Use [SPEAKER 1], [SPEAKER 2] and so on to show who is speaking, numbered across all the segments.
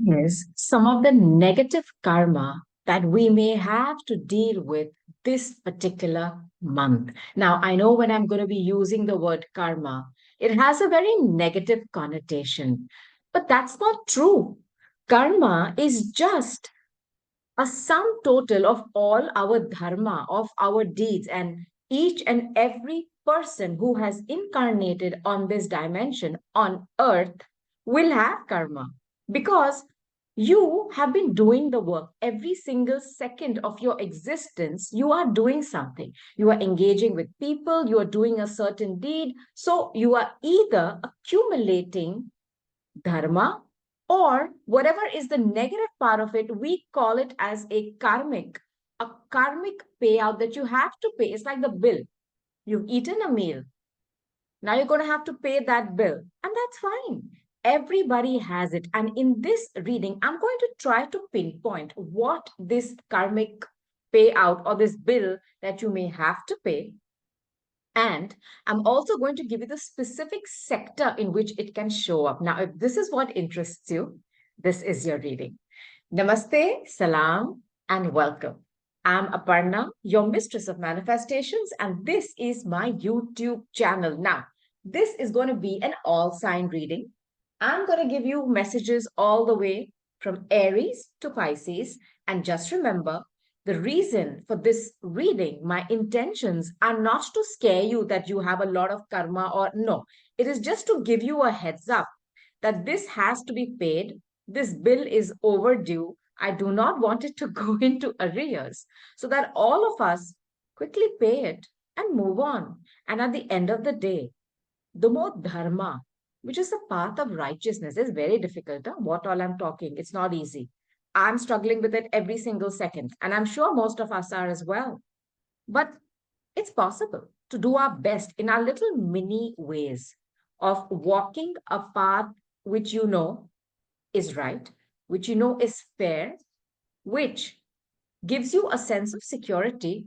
[SPEAKER 1] is some of the negative karma that we may have to deal with this particular month. Now, I know when I'm going to be using the word karma, it has a very negative connotation, but that's not true. Karma is just a sum total of all our dharma, of our deeds, and each and every person who has incarnated on this dimension on earth will have karma because you have been doing the work. Every single second of your existence, you are doing something. You are engaging with people, you are doing a certain deed. So you are either accumulating dharma, or whatever is the negative part of it, we call it as a karmic payout that you have to pay. It's like the bill. You've eaten a meal. Now you're going to have to pay that bill. And that's fine. Everybody has it. And in this reading, I'm going to try to pinpoint what this karmic payout or this bill that you may have to pay. And I'm also going to give you the specific sector in which it can show up. Now, if this is what interests you, this is your reading. Namaste, salam, and welcome. I'm Aparna, your mistress of manifestations, and this is my YouTube channel. Now, this is going to be an all sign reading. I'm going to give you messages all the way from Aries to Pisces. And just remember, the reason for this reading, my intentions are not to scare you that you have a lot of karma or no. It is just to give you a heads up that this has to be paid. This bill is overdue. I do not want it to go into arrears so that all of us quickly pay it and move on. And at the end of the day, the more dharma, which is the path of righteousness, is very difficult. Huh? What all I'm talking, it's not easy. I'm struggling with it every single second, and I'm sure most of us are as well. But it's possible to do our best in our little mini ways of walking a path which you know is right, which you know is fair, which gives you a sense of security,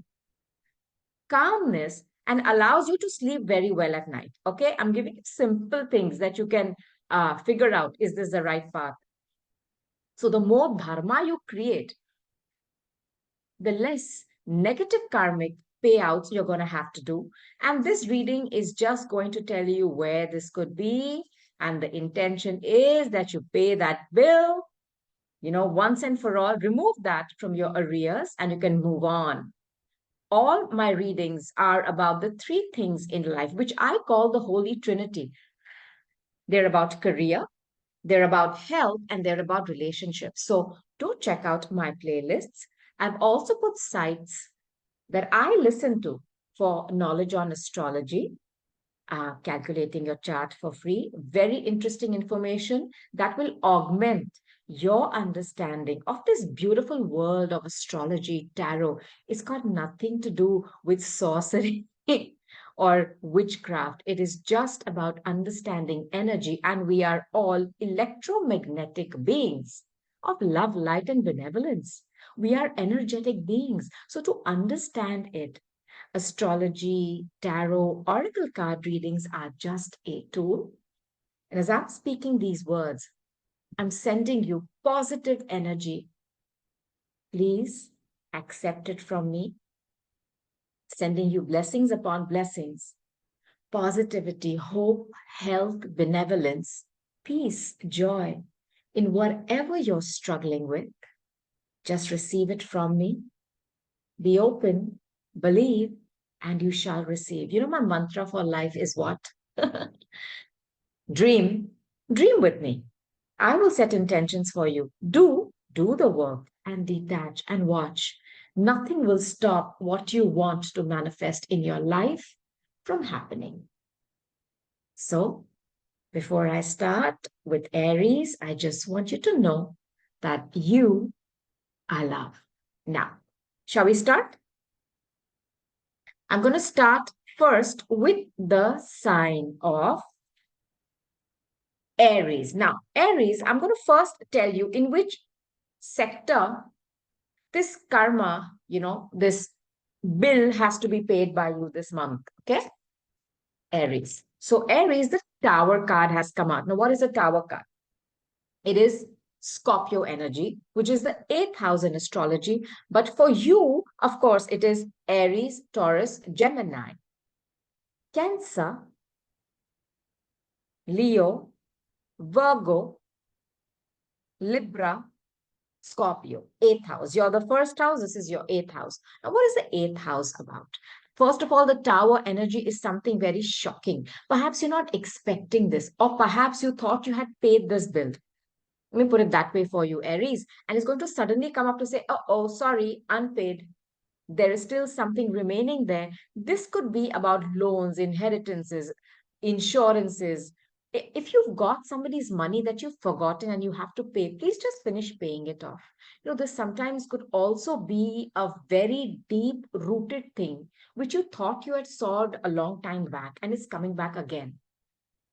[SPEAKER 1] calmness, and allows you to sleep very well at night. Okay, I'm giving you simple things that you can figure out, is this the right path? So the more dharma you create, the less negative karmic payouts you're going to have to do. And this reading is just going to tell you where this could be. And the intention is that you pay that bill, once and for all, remove that from your arrears and you can move on. All my readings are about the three things in life, which I call the Holy Trinity. They're about career, they're about health, and they're about relationships. So do check out my playlists. I've also put sites that I listen to for knowledge on astrology, calculating your chart for free. Very interesting information that will augment your understanding of this beautiful world of astrology, tarot. It's got nothing to do with sorcery or witchcraft. It is just about understanding energy, and we are all electromagnetic beings of love, light, and benevolence. We are energetic beings. So, to understand it, astrology, tarot, oracle card readings are just a tool. And as I'm speaking these words, I'm sending you positive energy. Please accept it from me. Sending you blessings upon blessings, positivity, hope, health, benevolence, peace, joy in whatever you're struggling with. Just receive it from me. Be open, believe, and you shall receive. My mantra for life is what? Dream, dream with me. I will set intentions for you. Do the work and detach and watch. Nothing will stop what you want to manifest in your life from happening. So, before I start with Aries, I just want you to know that you are love. Now, shall we start? I'm going to start first with the sign of Aries. Now, Aries, I'm going to first tell you in which sector this karma, this bill has to be paid by you this month. Okay? Aries. So, Aries, the Tower card has come out. Now, what is a Tower card? It is Scorpio energy, which is the eighth house in astrology. But for you, of course, it is Aries, Taurus, Gemini, Cancer, Leo, Virgo, Libra, Scorpio, eighth house. You're the first house. This is your eighth house. Now, what is the eighth house about? First of all, the tower energy is something very shocking. Perhaps you're not expecting this, or perhaps you thought you had paid this bill. Let me put it that way for you, Aries. And it's going to suddenly come up to say, oh, sorry, unpaid. There is still something remaining there. This could be about loans, inheritances, insurances. If you've got somebody's money that you've forgotten and you have to pay, please just finish paying it off. This sometimes could also be a very deep rooted thing which you thought you had solved a long time back and it's coming back again.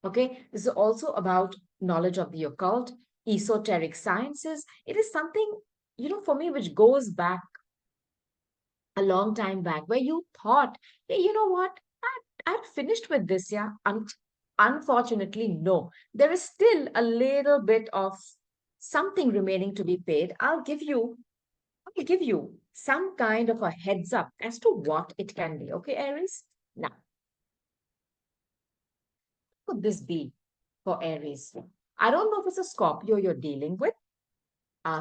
[SPEAKER 1] Okay, this is also about knowledge of the occult, esoteric sciences. It is something, for me, which goes back a long time back where you thought, hey, you know what? I'd finished with this, yeah. Unfortunately, no. There is still a little bit of something remaining to be paid. I'll give you some kind of a heads up as to what it can be. Okay, Aries? Now, what could this be for Aries? I don't know if it's a Scorpio you're dealing with,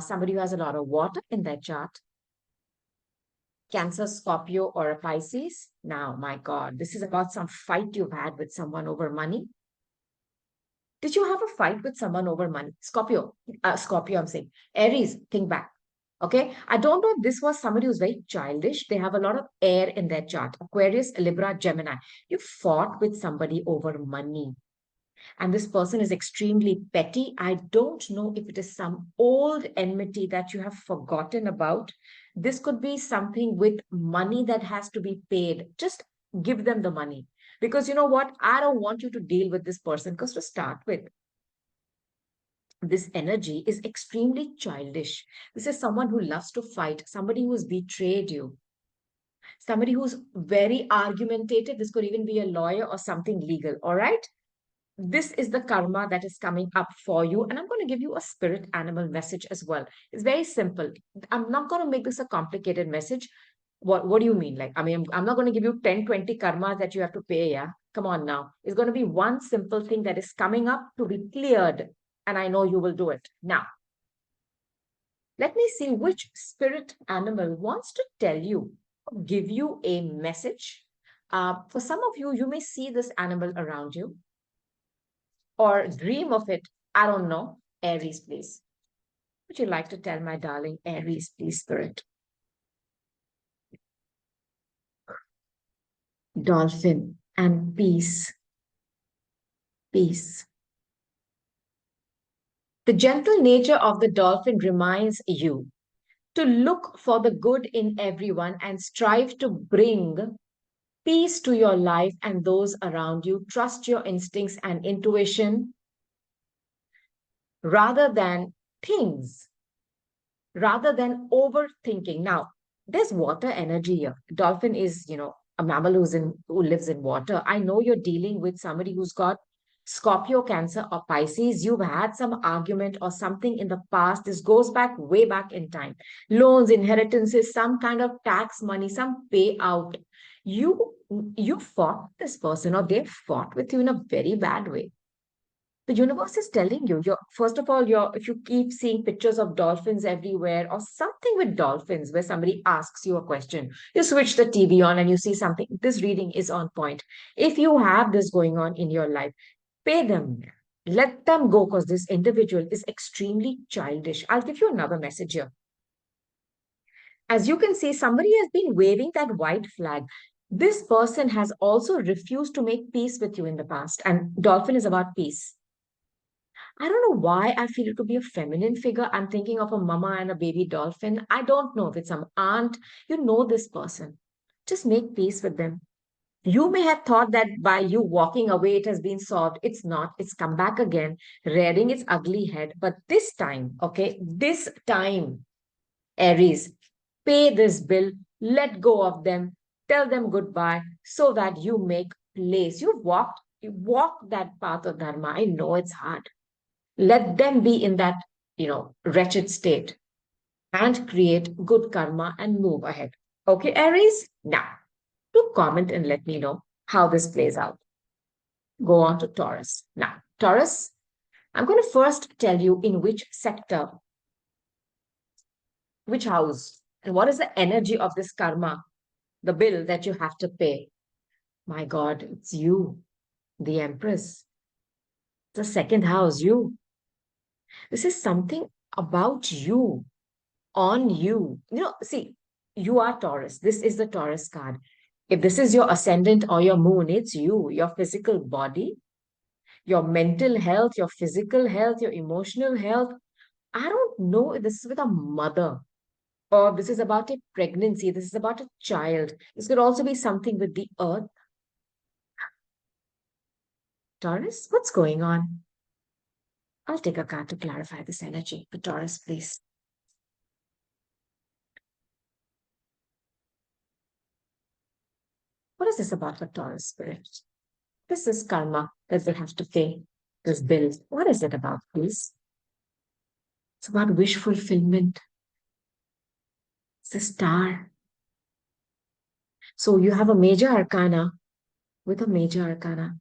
[SPEAKER 1] somebody who has a lot of water in their chart. Cancer, Scorpio, or a Pisces. Now, my God, this is about some fight you've had with someone over money. Did you have a fight with someone over money? Scorpio, I'm saying. Aries, think back. Okay. I don't know if this was somebody who's very childish. They have a lot of air in their chart. Aquarius, Libra, Gemini. You fought with somebody over money and this person is extremely petty. I don't know if it is some old enmity that you have forgotten about. This could be something with money that has to be paid. Just give them the money. Because you know what? I don't want you to deal with this person. Because to start with, this energy is extremely childish. This is someone who loves to fight, somebody who has betrayed you, somebody who's very argumentative. This could even be a lawyer or something legal. All right. This is the karma that is coming up for you. And I'm going to give you a spirit animal message as well. It's very simple. I'm not going to make this a complicated message. What do you mean? Like, I mean, I'm not going to give you 10, 20 karmas that you have to pay. Yeah. Come on now. It's going to be one simple thing that is coming up to be cleared. And I know you will do it. Now, let me see which spirit animal wants to tell you, give you a message. For some of you, you may see this animal around you or dream of it. I don't know. Aries, please. Would you like to tell my darling Aries, please, spirit? Dolphin and peace. Peace. The gentle nature of the dolphin reminds you to look for the good in everyone and strive to bring peace to your life and those around you. Trust your instincts and intuition rather than things, rather than overthinking. Now, there's water energy here. Dolphin is, a mammal who lives in water. I know you're dealing with somebody who's got Scorpio, Cancer, or Pisces. You've had some argument or something in the past. This goes back way back in time. Loans, inheritances, some kind of tax money, some payout. You fought this person or they fought with you in a very bad way. The universe is telling you, first of all, if you keep seeing pictures of dolphins everywhere or something with dolphins where somebody asks you a question, you switch the TV on and you see something. This reading is on point. If you have this going on in your life, pay them. Let them go because this individual is extremely childish. I'll give you another message here. As you can see, somebody has been waving that white flag. This person has also refused to make peace with you in the past. And dolphin is about peace. I don't know why I feel it could be a feminine figure. I'm thinking of a mama and a baby dolphin. I don't know if it's some aunt. You know this person. Just make peace with them. You may have thought that by you walking away, it has been solved. It's not. It's come back again, rearing its ugly head. But this time, okay, this time, Aries, pay this bill, let go of them, tell them goodbye so that you make place. You walked that path of dharma. I know it's hard. Let them be in that wretched state and create good karma and move ahead. Okay, Aries? Now, do comment and let me know how this plays out. Go on to Taurus. Now, Taurus, I'm going to first tell you in which sector, which house, and what is the energy of this karma, the bill that you have to pay. My God, it's you, the Empress. The second house, you. This is something about you, on you. See, you are Taurus. This is the Taurus card. If this is your ascendant or your moon, it's you, your physical body, your mental health, your physical health, your emotional health. I don't know if this is with a mother or this is about a pregnancy, this is about a child. This could also be something with the earth. Taurus, what's going on? I'll take a card to clarify this energy for Taurus, please. What is this about for Taurus spirit? This is karma that they have to pay, this bill. What is it about, please? It's about wish fulfillment. It's a star. So you have a major arcana with a major arcana.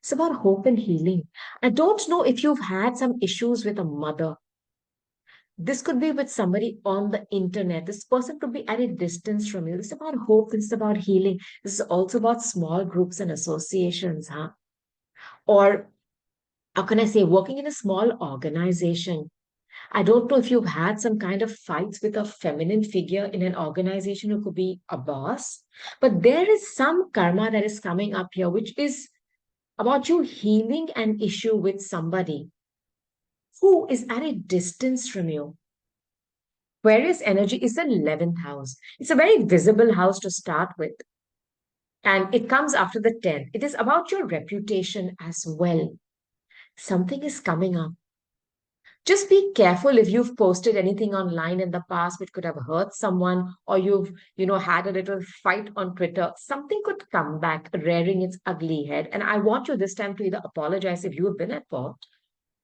[SPEAKER 1] It's about hope and healing. I don't know if you've had some issues with a mother. This could be with somebody on the internet. This person could be at a distance from you. This is about hope. This is about healing. This is also about small groups and associations, huh? Or how can I say, working in a small organization. I don't know if you've had some kind of fights with a feminine figure in an organization who could be a boss, but there is some karma that is coming up here, which is about you healing an issue with somebody who is at a distance from you. Aquarius energy is the 11th house. It's a very visible house to start with. And it comes after the 10th. It is about your reputation as well. Something is coming up. Just be careful if you've posted anything online in the past which could have hurt someone, or you've had a little fight on Twitter. Something could come back rearing its ugly head. And I want you this time to either apologize if you have been at fault,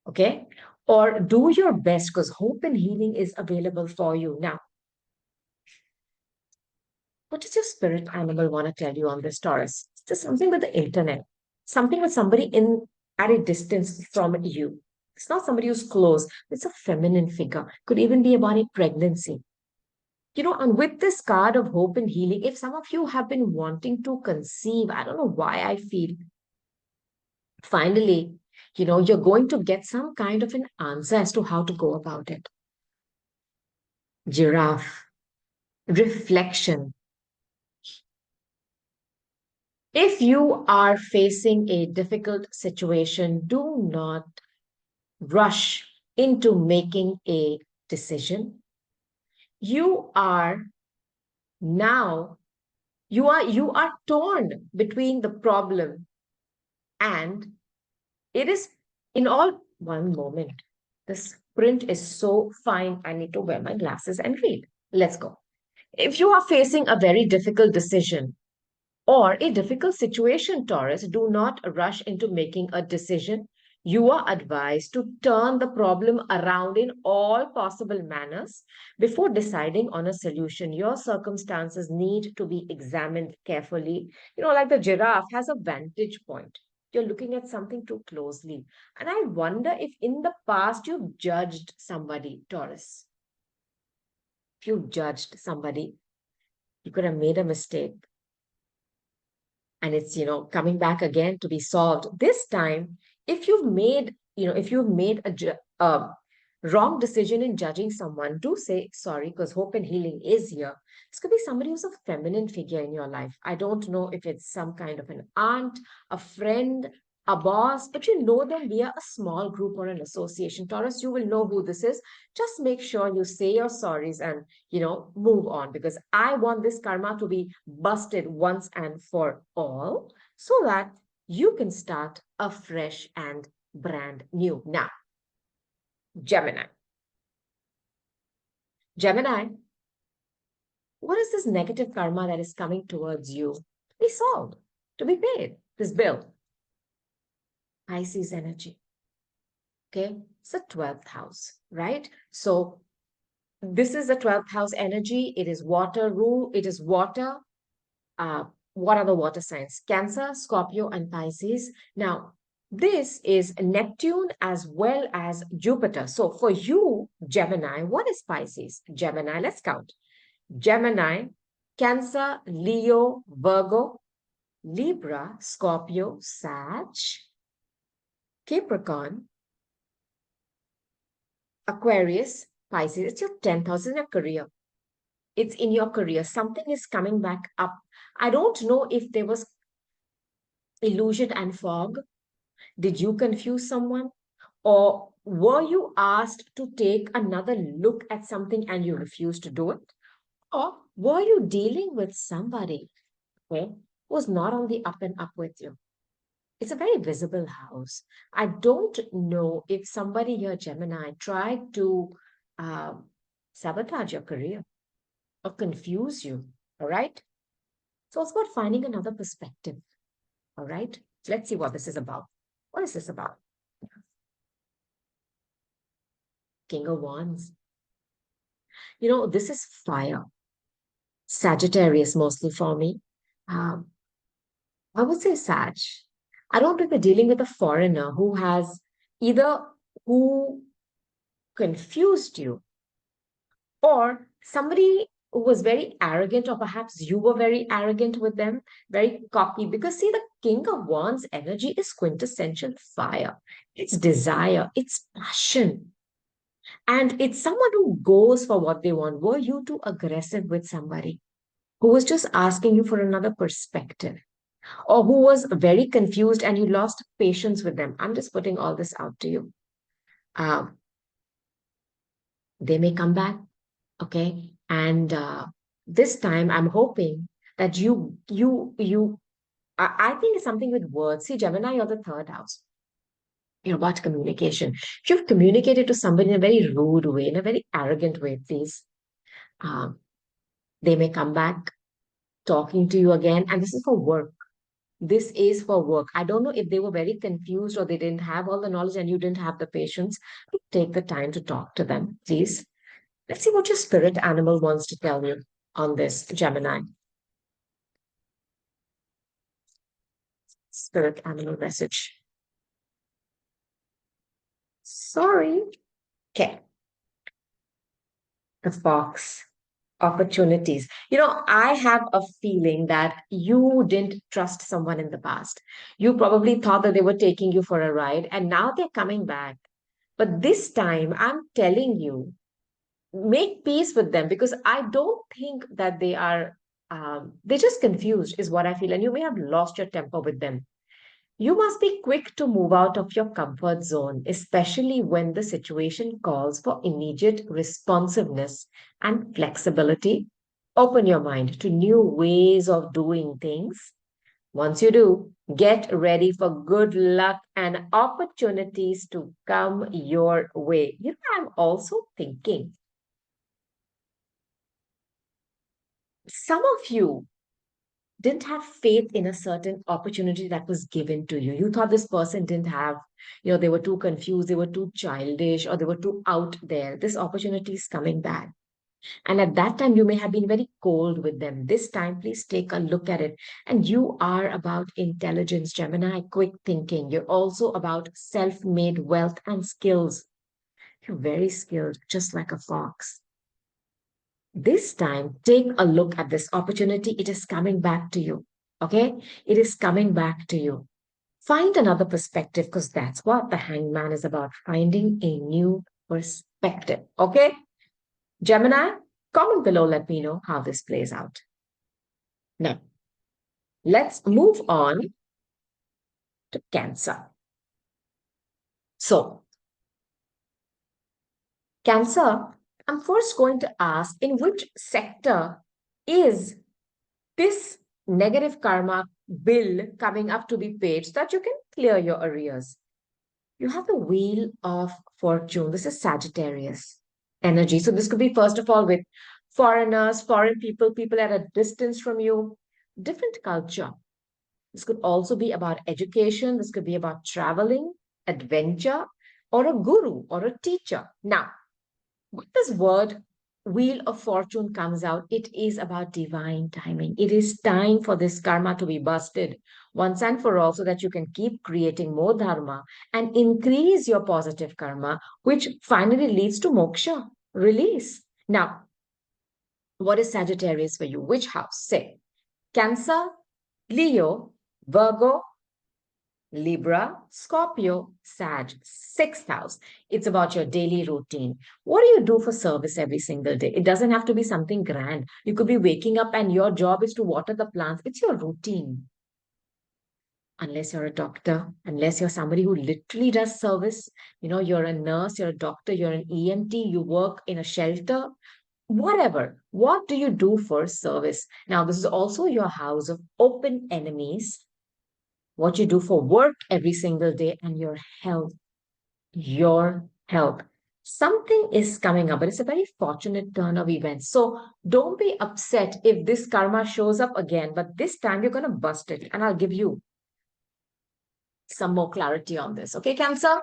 [SPEAKER 1] okay? Or do your best because hope and healing is available for you. Now, what does your spirit animal want to tell you on this, Taurus? Is there something with the internet? Something with somebody in at a distance from you. It's not somebody who's close. It's a feminine figure. Could even be about a pregnancy. And with this card of hope and healing, if some of you have been wanting to conceive, I don't know why I feel finally, you're going to get some kind of an answer as to how to go about it. Giraffe, reflection. If you are facing a difficult situation, do not rush into making a decision. You are now, you are torn between the problem and it is in all one moment. This print is so fine. I need to wear my glasses and read. Let's go. If you are facing a very difficult decision, or a difficult situation, Taurus, do not rush into making a decision. You are advised to turn the problem around in all possible manners before deciding on a solution. Your circumstances need to be examined carefully. Like the giraffe has a vantage point. You're looking at something too closely. And I wonder if in the past you've judged somebody, Taurus. If you judged somebody, you could have made a mistake and it's coming back again to be solved this time. If you've made a wrong decision in judging someone, do say sorry because hope and healing is here. This could be somebody who's a feminine figure in your life. I don't know if it's some kind of an aunt, a friend, a boss, but you know them via a small group or an association. Taurus, you will know who this is. Just make sure you say your sorries and move on, because I want this karma to be busted once and for all so that you can start afresh and brand new. Now, Gemini. Gemini, what is this negative karma that is coming towards you to be solved, to be paid, this bill? Pisces energy. Okay, it's the 12th house, right? So this is the 12th house energy. It is water rule. It is water. Uh, what are the water signs? Cancer, Scorpio, and Pisces. Now, this is Neptune as well as Jupiter. So for you, Gemini, what is Pisces? Gemini, let's count. Gemini, Cancer, Leo, Virgo, Libra, Scorpio, Sag, Capricorn, Aquarius, Pisces. It's your 10th house in your career. It's in your career. Something is coming back up. I don't know if there was illusion and fog. Did you confuse someone? Or were you asked to take another look at something and you refused to do it? Or were you dealing with somebody, okay, who was not on the up and up with you? It's a very visible house. I don't know if somebody here, Gemini, tried to um, sabotage your career or confuse you. All right. So it's about finding another perspective. All right. So let's see what this is about. What is this about? King of Wands. You know, this is fire. Sagittarius mostly for me. Um, I would say Sag. I don't think we're dealing with a foreigner who has either who confused you or somebody who was very arrogant, or perhaps you were very arrogant with them, very cocky. Because see, the King of Wands energy is quintessential fire. It's desire, it's passion, and it's someone who goes for what they want. Were you too aggressive with somebody who was just asking you for another perspective, or who was very confused and you lost patience with them? I'm just putting all this out to you. Um, they may come back, okay, and this time I'm hoping that I think it's something with words. See, Gemini, you're the third house. You're about communication. If you've communicated to somebody in a very rude way, in a very arrogant way, please, um, they may come back talking to you again, and this is for work. This is for work. I don't know if they were very confused or they didn't have all the knowledge and you didn't have the patience. Take the time to talk to them, please. Let's see what your spirit animal wants to tell you on this, Gemini. Spirit animal message. Sorry. Okay. The fox. Opportunities. You know, I have a feeling that you didn't trust someone in the past. You probably thought that they were taking you for a ride and now they're coming back. But this time, I'm telling you, make peace with them, because I don't think that they're just confused, is what I feel. And you may have lost your temper with them. You must be quick to move out of your comfort zone, especially when the situation calls for immediate responsiveness and flexibility. Open your mind to new ways of doing things. Once you do, get ready for good luck and opportunities to come your way. You know, I'm also thinking some of you didn't have faith in a certain opportunity that was given to you. You thought this person didn't have, they were too confused, they were too childish, or they were too out there. This opportunity is coming back. And at that time, you may have been very cold with them. This time, please take a look at it. And you are about intelligence, Gemini, quick thinking. You're also about self made wealth and skills. You're very skilled, just like a fox. This time, take a look at this opportunity. It is coming back to you. Okay? It is coming back to you. Find another perspective, because that's what the hangman is about, finding a new perspective. Okay? Gemini, comment below. Let me know how this plays out. Now, let's move on to Cancer. So, Cancer, I'm first going to ask, in which sector is this negative karma bill coming up to be paid so that you can clear your arrears? You have the Wheel of Fortune. This is Sagittarius energy. So this could be, first of all, with foreigners, foreign people, people at a distance from you, different culture. This could also be about education. This could be about traveling, adventure, or a guru or a teacher. Now, when this word wheel of fortune comes out, it is about divine timing. It is time for this karma to be busted once and for all so that you can keep creating more dharma and increase your positive karma, which finally leads to moksha, release. Now, what is Sagittarius for you? Which house? Say Cancer, Leo, Virgo, Libra, Scorpio, Sag, sixth house. It's about your daily routine. What do you do for service every single day? It doesn't have to be something grand. You could be waking up and your job is to water the plants. It's your routine. Unless you're a doctor, unless you're somebody who literally does service, you're a nurse, you're a doctor, you're an EMT, you work in a shelter, whatever. What do you do for service? Now, this is also your house of open enemies, what you do for work every single day, and your health. Your health. Something is coming up, but it's a very fortunate turn of events. So don't be upset if this karma shows up again, but this time you're going to bust it. And I'll give you some more clarity on this. Okay, Cancer?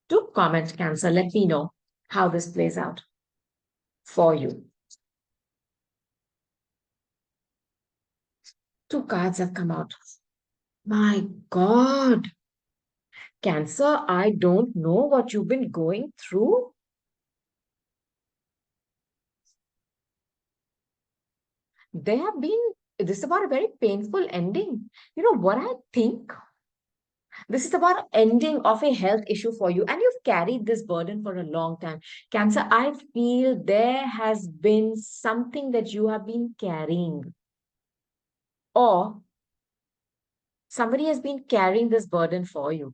[SPEAKER 1] Do comment, Cancer. Let me know how this plays out for you. Two cards have come out. My God. Cancer, I don't know what you've been going through. There have been, this is about a very painful ending. You know what I think? This is about ending of a health issue for you, and you've carried this burden for a long time. Cancer, I feel there has been something that you have been carrying, or somebody has been carrying this burden for you.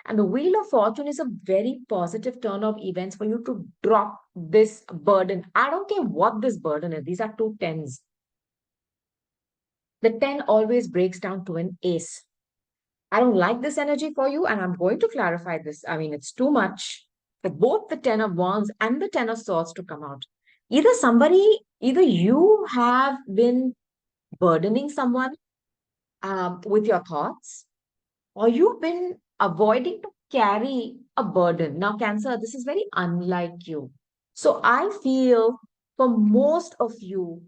[SPEAKER 1] And the Wheel of Fortune is a very positive turn of events for you to drop this burden. I don't care what this burden is. These are two tens. The 10 always breaks down to an ace. I don't like this energy for you, and I'm going to clarify this. I mean, it's too much for both the Ten of Wands and the Ten of Swords to come out. Either you have been burdening someone with your thoughts, or you've been avoiding to carry a burden. Now, Cancer, this is very unlike you. So I feel for most of you,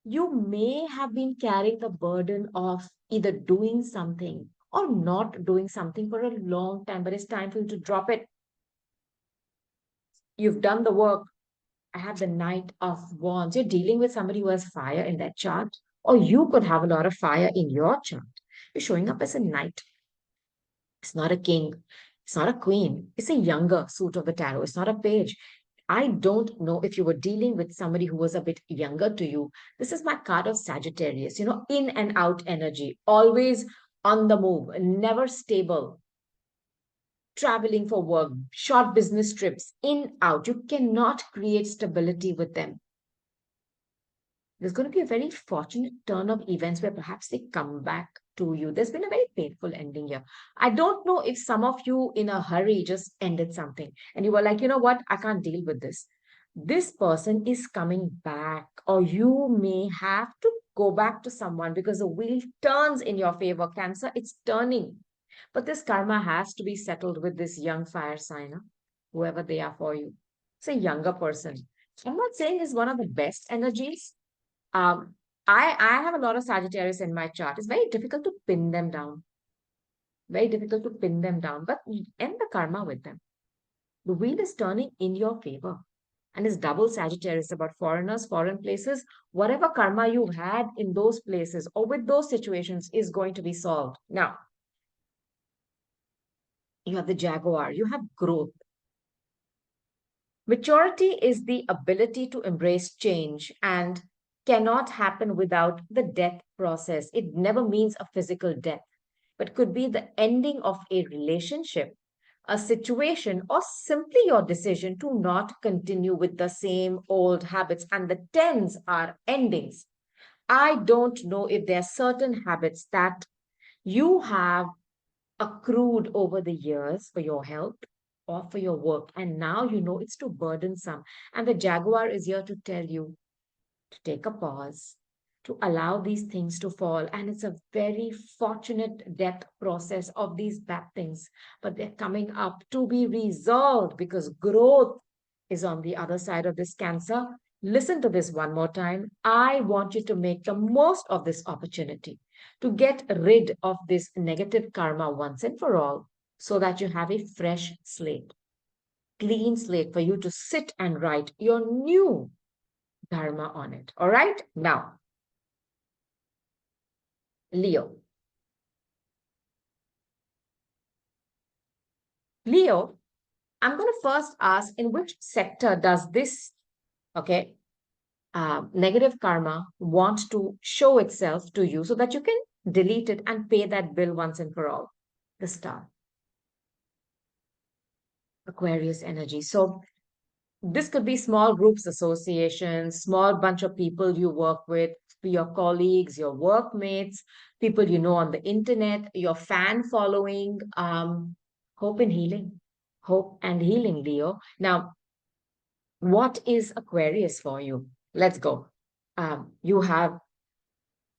[SPEAKER 1] you may have been carrying the burden of either doing something or not doing something for a long time, but it's time for you to drop it. You've done the work. I have the Knight of Wands. You're dealing with somebody who has fire in that chart, or you could have a lot of fire in your chart. You're showing up as a knight. It's not a king. It's not a queen. It's a younger suit of the tarot. It's not a page. I don't know if you were dealing with somebody who was a bit younger to you. This is my card of Sagittarius, in and out energy, always on the move, never stable, traveling for work, short business trips, in, out. You cannot create stability with them. There's going to be a very fortunate turn of events where perhaps they come back to you. There's been a very painful ending here. I don't know if some of you in a hurry just ended something and you were like, you know what, I can't deal with this. This person is coming back, or you may have to go back to someone because the wheel turns in your favor. Cancer, it's turning. But this karma has to be settled with this young fire signer, whoever they are for you. It's a younger person. I'm not saying it's one of the best energies. um, I have a lot of Sagittarius in my chart. It's very difficult to pin them down. Very difficult to pin them down, but end the karma with them. The wheel is turning in your favor. And it's double Sagittarius about foreigners, foreign places. Whatever karma you had in those places or with those situations is going to be solved. Now, you have the Jaguar, you have growth. Maturity is the ability to embrace change and cannot happen without the death process. It never means a physical death, but could be the ending of a relationship, a situation, or simply your decision to not continue with the same old habits. And the tens are endings. I don't know if there are certain habits that you have accrued over the years for your health or for your work. And now you know it's too burdensome. And the Jaguar is here to tell you to take a pause, to allow these things to fall. And it's a very fortunate death process of these bad things, but they're coming up to be resolved because growth is on the other side of this Cancer. Listen to this one more time. I want you to make the most of this opportunity to get rid of this negative karma once and for all so that you have a fresh slate, clean slate for you to sit and write your new dharma on it. All right? Now, Leo. Leo, I'm going to first ask in which sector does this, okay, negative karma want to show itself to you so that you can delete it and pay that bill once and for all? The star, Aquarius energy. So this could be small groups, associations, small bunch of people you work with, your colleagues, your workmates, people you know on the internet, your fan following, hope and healing. Hope and healing, Leo. Now, what is Aquarius for you? Let's go. You have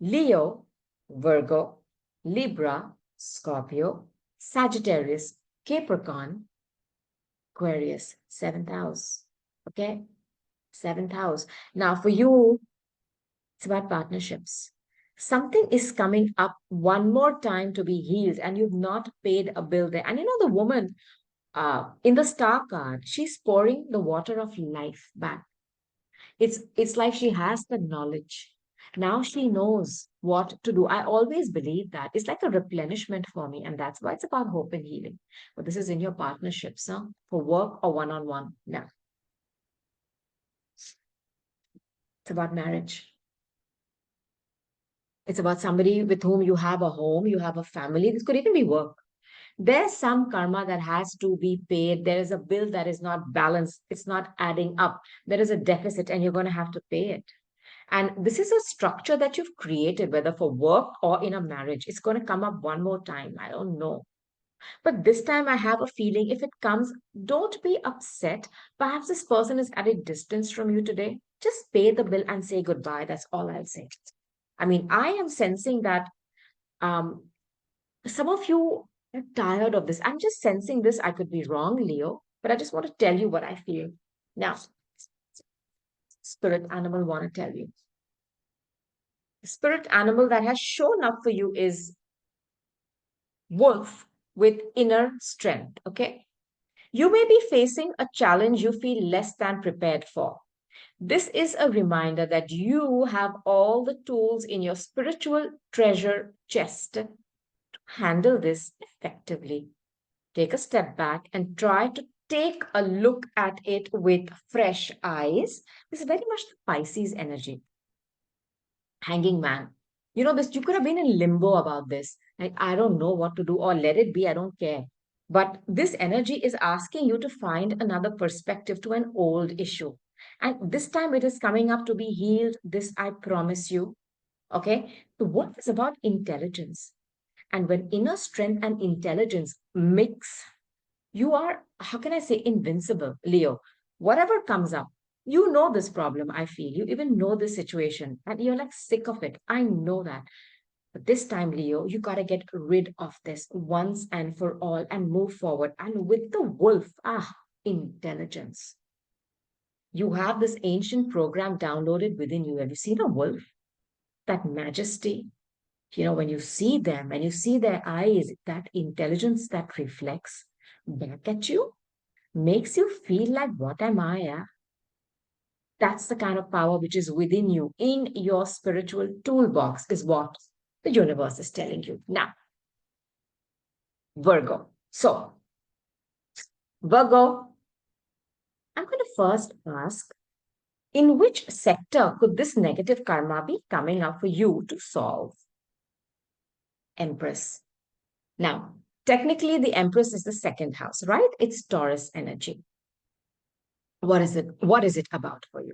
[SPEAKER 1] Leo, Virgo, Libra, Scorpio, Sagittarius, Capricorn, Aquarius, seventh house. Okay, seventh house. Now, for you, it's about partnerships. Something is coming up one more time to be healed, and you've not paid a bill there. And you know, the woman in the star card, she's pouring the water of life back. It's like she has the knowledge. Now she knows what to do. I always believe that. It's like a replenishment for me, and that's why it's about hope and healing. But this is in your partnerships, huh? For work or one-on-one. Now, it's about marriage. It's about somebody with whom you have a home, you have a family. This could even be work. There's some karma that has to be paid. There is a bill that is not balanced. It's not adding up. There is a deficit, and you're going to have to pay it. And this is a structure that you've created, whether for work or in a marriage. It's going to come up one more time. I don't know. But this time I have a feeling if it comes, don't be upset. Perhaps this person is at a distance from you today. Just pay the bill and say goodbye. That's all I'll say. I mean, I am sensing that um, some of you are tired of this. I'm just sensing this. I could be wrong, Leo, but I just want to tell you what I feel. Now, spirit animal want to tell you. The spirit animal that has shown up for you is wolf with inner strength. Okay. You may be facing a challenge you feel less than prepared for. This is a reminder that you have all the tools in your spiritual treasure chest to handle this effectively. Take a step back and try to take a look at it with fresh eyes. This is very much the Pisces energy. Hanging man. You know, this you could have been in limbo about this. Like, I don't know what to do, or let it be, I don't care. But this energy is asking you to find another perspective to an old issue. And this time it is coming up to be healed. This I promise you. Okay. The work is about intelligence. And when inner strength and intelligence mix, you are, how can I say, invincible, Leo. Whatever comes up, you know this problem, I feel. You even know this situation, and you're like sick of it. I know that. But this time, Leo, you got to get rid of this once and for all and move forward. And with the wolf, intelligence. You have this ancient program downloaded within you. Have you seen a wolf? That majesty. You know, when you see them and you see their eyes, that intelligence that reflects back at you makes you feel like, what am I? That's the kind of power which is within you in your spiritual toolbox, is what the universe is telling you. Now, Virgo. So, Virgo, I'm going to first ask, in which sector could this negative karma be coming up for you to solve? Empress. Now, technically, the Empress is the second house, right? It's Taurus energy. What is it? What is it about for you?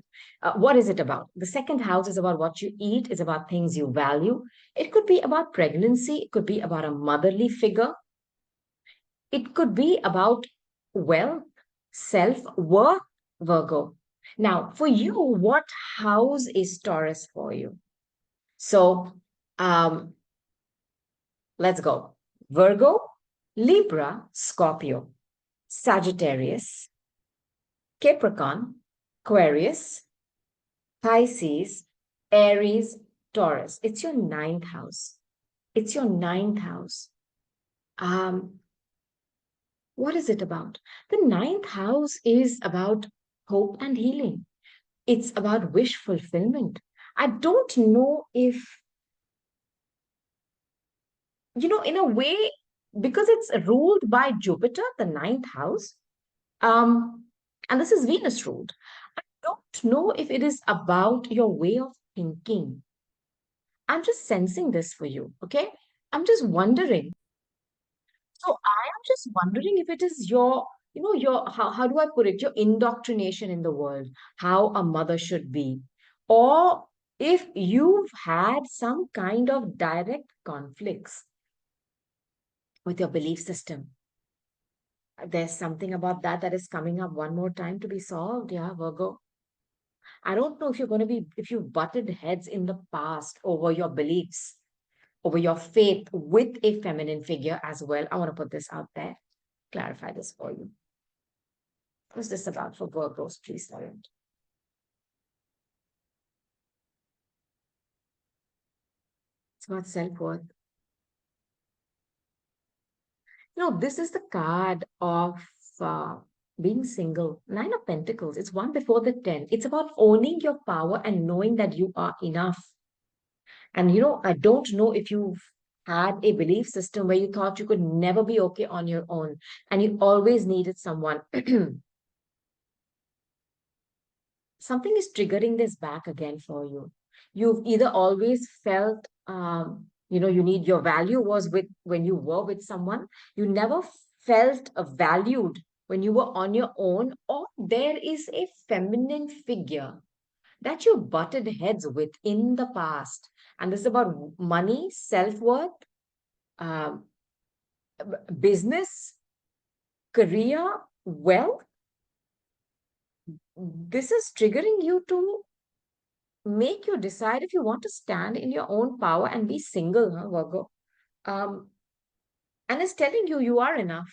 [SPEAKER 1] What is it about? The second house is about what you eat, it's about things you value. It could be about pregnancy, it could be about a motherly figure, it could be about wealth, self-worth, Virgo. Now, for you, what house is Taurus for you? So let's go. Virgo, Libra, Scorpio, Sagittarius, Capricorn, Aquarius, Pisces, Aries, Taurus. It's your ninth house. It's your ninth house. Um, what is it about? The ninth house is about hope and healing. It's about wish fulfillment. I don't know if, in a way, because it's ruled by Jupiter, the ninth house, um, and this is Venus ruled. I don't know if it is about your way of thinking. I'm just sensing this for you, okay? I'm just wondering. So I am just wondering if it is your, how do I put it, your indoctrination in the world, how a mother should be, or if you've had some kind of direct conflicts with your belief system. There's something about that is coming up one more time to be solved, yeah, Virgo. I don't know if you're going to be, if you've butted heads in the past over your beliefs, over your faith with a feminine figure as well. I want to put this out there, clarify this for you. What's this about for Virgos, please, Lauren? It's about self-worth. No, this is the card of uh, being single. Nine of Pentacles. It's one before the 10. It's about owning your power and knowing that you are enough. And I don't know if you've had a belief system where you thought you could never be okay on your own and you always needed someone. Something is triggering this back again for you. You've either always felt, you need your value was with when you were with someone. You never felt valued when you were on your own, or there is a feminine figure that you butted heads with in the past. And this is about money, self-worth, um, business, career, wealth. This is triggering you to make you decide if you want to stand in your own power and be single, huh, Virgo? Um, and it's telling you you are enough.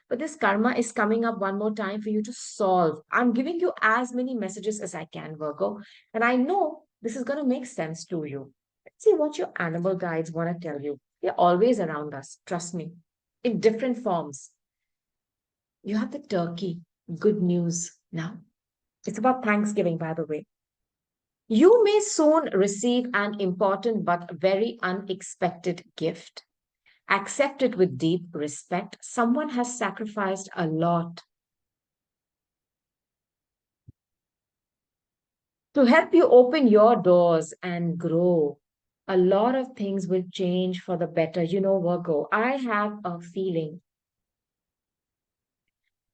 [SPEAKER 1] But this karma is coming up one more time for you to solve. I'm giving you as many messages as I can, Virgo. And I know this is going to make sense to you. Let's see what your animal guides want to tell you. They're always around us, trust me, in different forms. You have the turkey. Good news now. It's about Thanksgiving, by the way. You may soon receive an important but very unexpected gift. Accept it with deep respect. Someone has sacrificed a lot to help you open your doors and grow. A lot of things will change for the better. Virgo, I have a feeling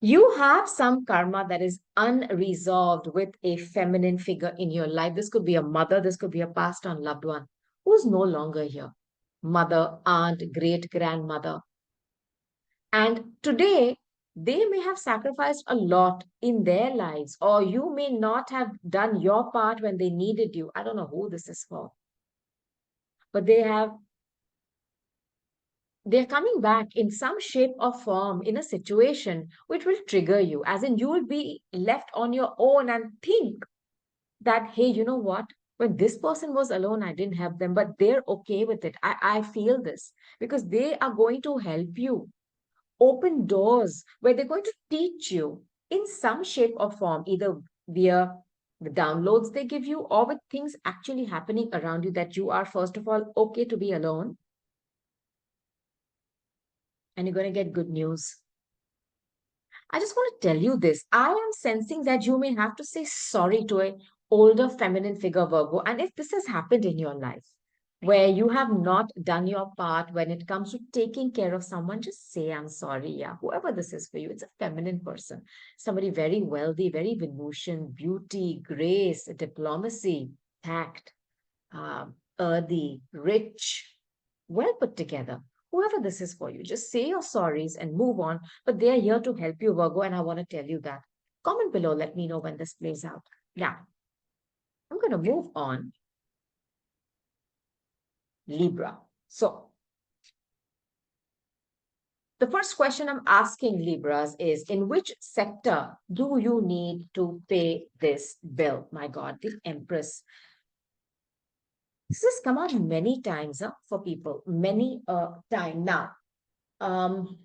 [SPEAKER 1] you have some karma that is unresolved with a feminine figure in your life. This could be a mother, this could be a passed on loved one who's no longer here. Mother, aunt, great grandmother. And today, they may have sacrificed a lot in their lives, or you may not have done your part when they needed you. I don't know who this is for, but they're coming back in some shape or form in a situation which will trigger you, as in you will be left on your own and think that, hey, you know what? When this person was alone, I didn't help them, but they're okay with it. I feel this because they are going to help you open doors where they're going to teach you in some shape or form, either via the downloads they give you or with things actually happening around you, that you are, first of all, okay to be alone and you're going to get good news. I just want to tell you this. I am sensing that you may have to say sorry to a older feminine figure, Virgo. And if this has happened in your life, where you have not done your part when it comes to taking care of someone, just say, I'm sorry. Yeah, whoever this is for you, it's a feminine person, somebody very wealthy, very Venusian, beauty, grace, diplomacy, tact, earthy, rich, well put together. Whoever this is for you, just say your sorries and move on. But they are here to help you, Virgo, and I want to tell you that. Comment below, let me know when this plays out. Now, I'm going to move on Libra. So the first question I'm asking Libras is, in which sector do you need to pay this bill? My God, the Empress. This has come out many times for people, many time now. Um,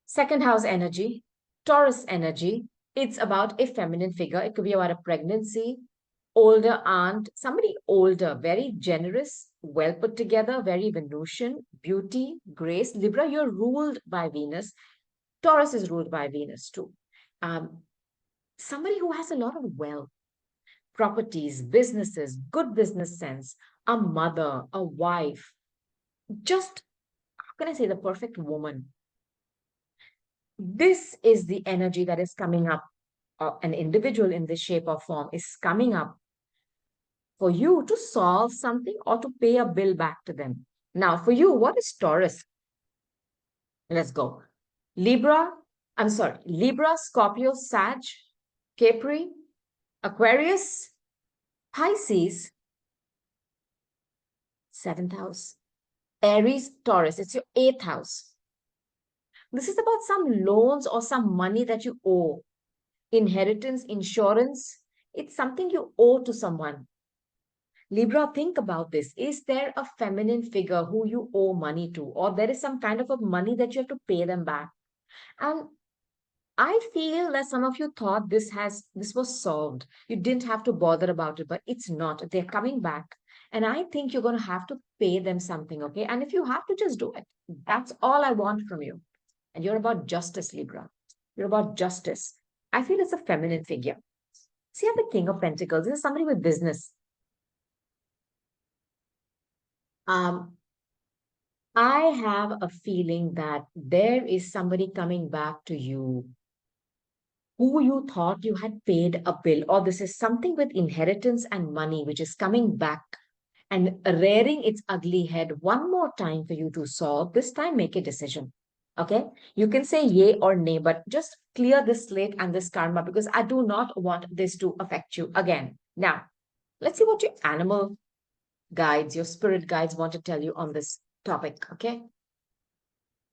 [SPEAKER 1] Second house energy, Taurus energy. It's about a feminine figure. It could be about a pregnancy, older aunt, somebody older, very generous, well put together, very Venusian, beauty, grace. Libra, you're ruled by Venus. Taurus is ruled by Venus too. Um, Somebody who has a lot of wealth, properties, businesses, good business sense, a mother, a wife, just, how can I say, the perfect woman. This is the energy that is coming up. An individual in this shape or form is coming up for you to solve something or to pay a bill back to them. Now, for you, what is Taurus? Let's go. Libra, Scorpio, Sag, Capri, Aquarius, Pisces, seventh house, Aries, Taurus. It's your eighth house. This is about some loans or some money that you owe, inheritance, insurance. It's something you owe to someone. Libra, think about this. Is there a feminine figure who you owe money to, or there is some kind of a money that you have to pay them back? And I feel that some of you thought this was solved. You didn't have to bother about it, but it's not. They're coming back. And I think you're going to have to pay them something, okay? And if you have to, just do it. That's all I want from you. And you're about justice, Libra. You're about justice. I feel it's a feminine figure. See, I'm the King of Pentacles. This is somebody with business. Um, I have a feeling that there is somebody coming back to you who you thought you had paid a bill, or this is something with inheritance and money which is coming back and rearing its ugly head one more time for you to solve. This time, make a decision. Okay? You can say yay or nay, but just clear this slate and this karma because I do not want this to affect you again. Now, let's see what your animal guides, your spirit guides want to tell you on this topic. Okay?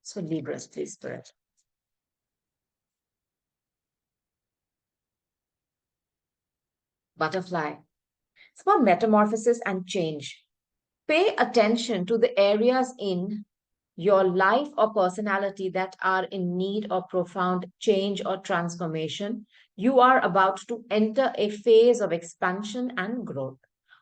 [SPEAKER 1] So, Libras, please, spirit. Butterfly. It's about metamorphosis and change. Pay attention to the areas in your life or personality that are in need of profound change or transformation. You are about to enter a phase of expansion and growth,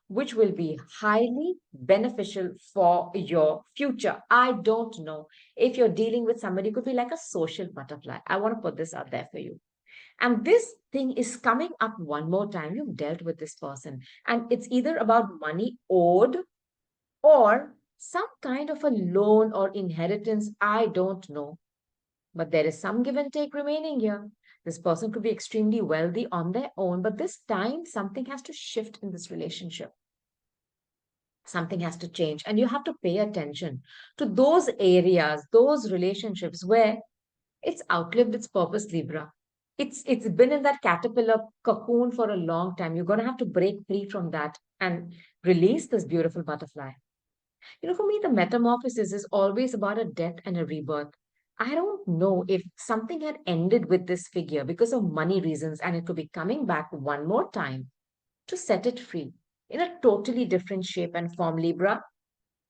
[SPEAKER 1] which will be highly beneficial for your future. I don't know if you're dealing with somebody, could be like a social butterfly. I want to put this out there for you. And this thing is coming up one more time. You've dealt with this person, and it's either about money owed or some kind of a loan or inheritance. I don't know. But there is some give and take remaining here. This person could be extremely wealthy on their own, but this time something has to shift in this relationship. Something has to change, and you have to pay attention to those areas, those relationships where it's outlived its purpose, Libra. It's been in that caterpillar cocoon for a long time. You're going to have to break free from that and release this beautiful butterfly. For me, the metamorphosis is always about a death and a rebirth. I don't know if something had ended with this figure because of money reasons and it could be coming back one more time to set it free in a totally different shape and form, Libra.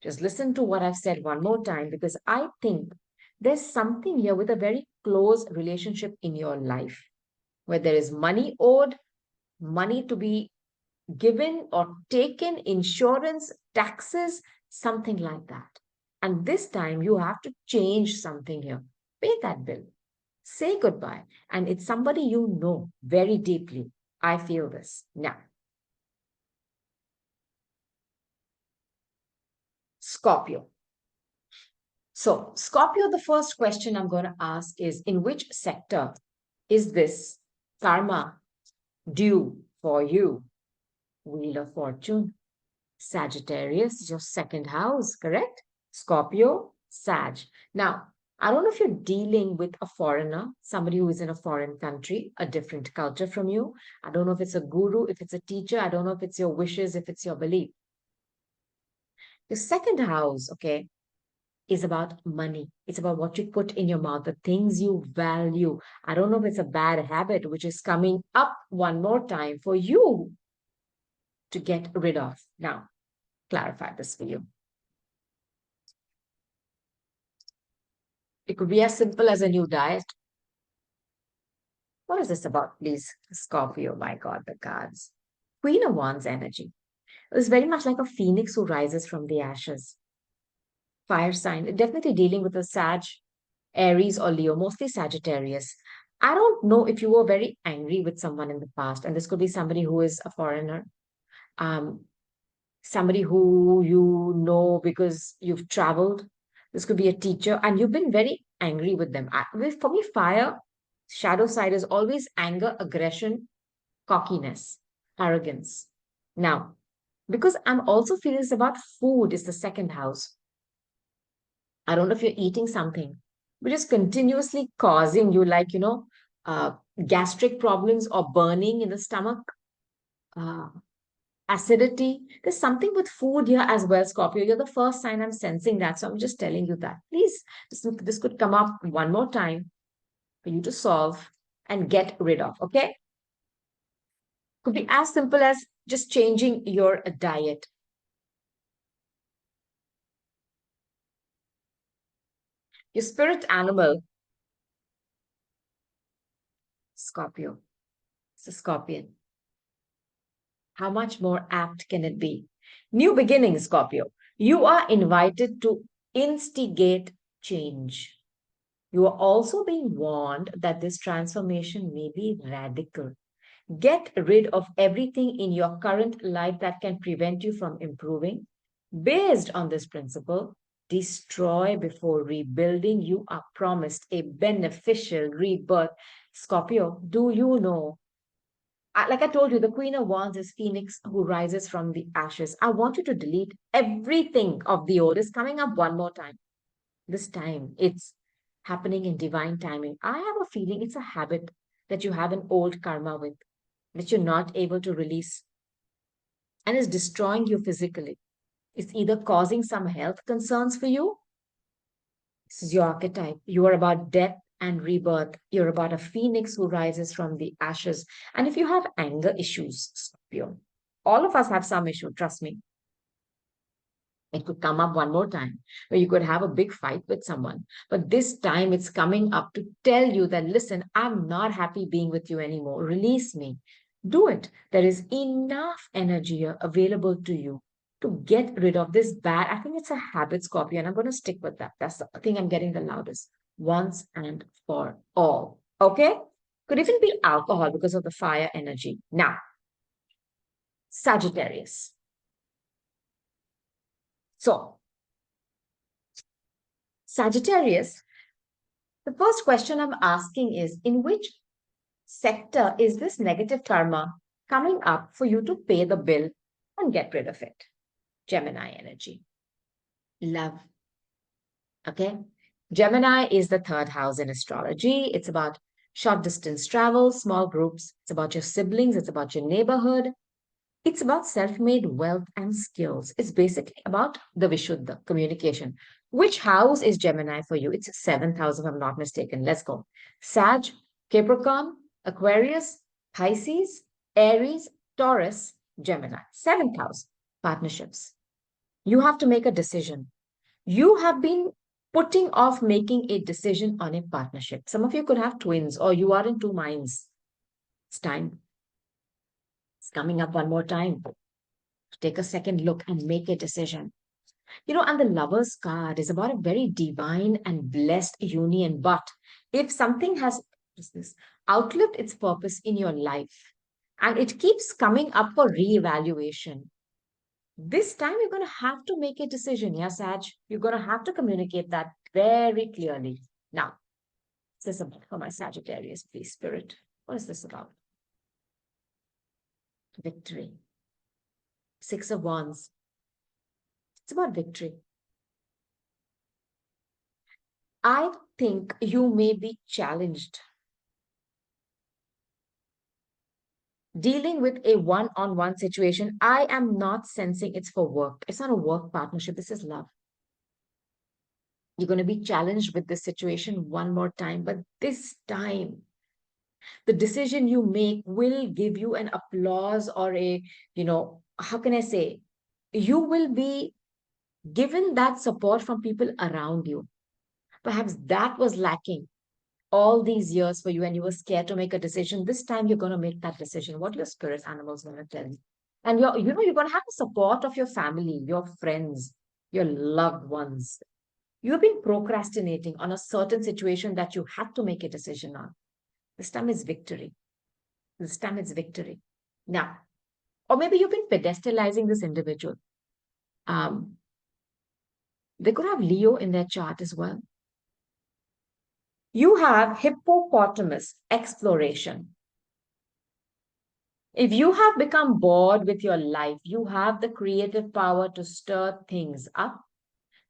[SPEAKER 1] Just listen to what I've said one more time because I think there's something here with a very close relationship in your life where there is money owed, money to be given or taken, insurance, taxes, something like that. And this time you have to change something here. Pay that bill. Say goodbye. And it's somebody you know very deeply. I feel this. Now, Scorpio. So, Scorpio, the first question I'm going to ask is, in which sector is this karma due for you? Wheel of Fortune. Sagittarius is your second house, correct? Scorpio, Sag. Now, I don't know if you're dealing with a foreigner, somebody who is in a foreign country, a different culture from you. I don't know if it's a guru, if it's a teacher. I don't know if it's your wishes, if it's your belief. The second house, okay, is about money. It's about what you put in your mouth, the things you value. I don't know if it's a bad habit which is coming up one more time for you to get rid of. Now, clarify this for you. It could be as simple as a new diet. What is this about, please? Scorpio, my God, the cards. Queen of Wands energy. It's very much like a phoenix who rises from the ashes. Fire sign, definitely dealing with a Sag, Aries, or Leo, mostly Sagittarius. I don't know if you were very angry with someone in the past, and this could be somebody who is a foreigner, um, somebody who you know because you've traveled. This could be a teacher, and you've been very angry with them. For me, fire, shadow side is always anger, aggression, cockiness, arrogance. Now, because I'm also feeling this about food, is the second house. I don't know if you're eating something, which is continuously causing you, like, uh, gastric problems or burning in the stomach, uh, acidity. There's something with food here as well, Scorpio. You're the first sign I'm sensing that. So I'm just telling you that. Please, this could come up one more time for you to solve and get rid of, okay? Could be as simple as just changing your diet. Your spirit animal, Scorpio. It's a scorpion. How much more apt can it be? New beginnings, Scorpio. You are invited to instigate change. You are also being warned that this transformation may be radical. Get rid of everything in your current life that can prevent you from improving. Based on this principle, destroy before rebuilding. You are promised a beneficial rebirth. Scorpio, do you know like I told you, the Queen of Wands is Phoenix who rises from the ashes. I want you to delete everything of the old. It's coming up one more time. This time, it's happening in divine timing. I have a feeling it's a habit that you have an old karma with, that you're not able to release, and it's destroying you physically. It's either causing some health concerns for you. This is your archetype. You are about death and rebirth. You're about a phoenix who rises from the ashes. And if you have anger issues, Scorpio, all of us have some issue, trust me. It could come up one more time where you could have a big fight with someone. But this time it's coming up to tell you that, listen, I'm not happy being with you anymore. Release me. Do it. There is enough energy available to you to get rid of this bad. I think it's a habit, Scorpio, and I'm going to stick with that. That's the thing I'm getting the loudest. Once and for all. Okay? Could even be alcohol because of the fire energy. Now, Sagittarius. So, Sagittarius, the first question I'm asking is, in which sector is this negative karma coming up for you to pay the bill and get rid of it? Gemini energy. Love. Okay. Gemini is the third house in astrology. It's about short distance travel, small groups. It's about your siblings. It's about your neighborhood. It's about self-made wealth and skills. It's basically about the Vishuddha, communication. Which house is Gemini for you? It's seventh house, if I'm not mistaken. Let's go. Sag, Capricorn, Aquarius, Pisces, Aries, Taurus, Gemini. Seventh house, partnerships. You have to make a decision. You have been putting off making a decision on a partnership. Some of you could have twins or you are in two minds. It's time. It's coming up one more time. Take a second look and make a decision. And the lover's card is about a very divine and blessed union. But if something has this outlived its purpose in your life and it keeps coming up for reevaluation, this time you're going to have to make a decision. Yes, Sag, you're going to have to communicate that very clearly. Now, this is about for my Sagittarius, please, Spirit. What is this about? Victory. Six of Wands. It's about victory. I think you may be challenged Dealing with a one-on-one situation, I am not sensing it's for work. It's not a work partnership. This is love. You're going to be challenged with this situation one more time, but this time, the decision you make will give you an applause or how can I say, you will be given that support from people around you. Perhaps that was lacking all these years for you and you were scared to make a decision. This time you're going to make that decision. What your spirit animals going to tell you? And you're going to have the support of your family, your friends, your loved ones. You've been procrastinating on a certain situation that you had to make a decision on. This time is victory. This time it's victory. Now, or maybe you've been pedestalizing this individual. Um, they could have Leo in their chart as well. You have hippopotamus exploration. If you have become bored with your life, you have the creative power to stir things up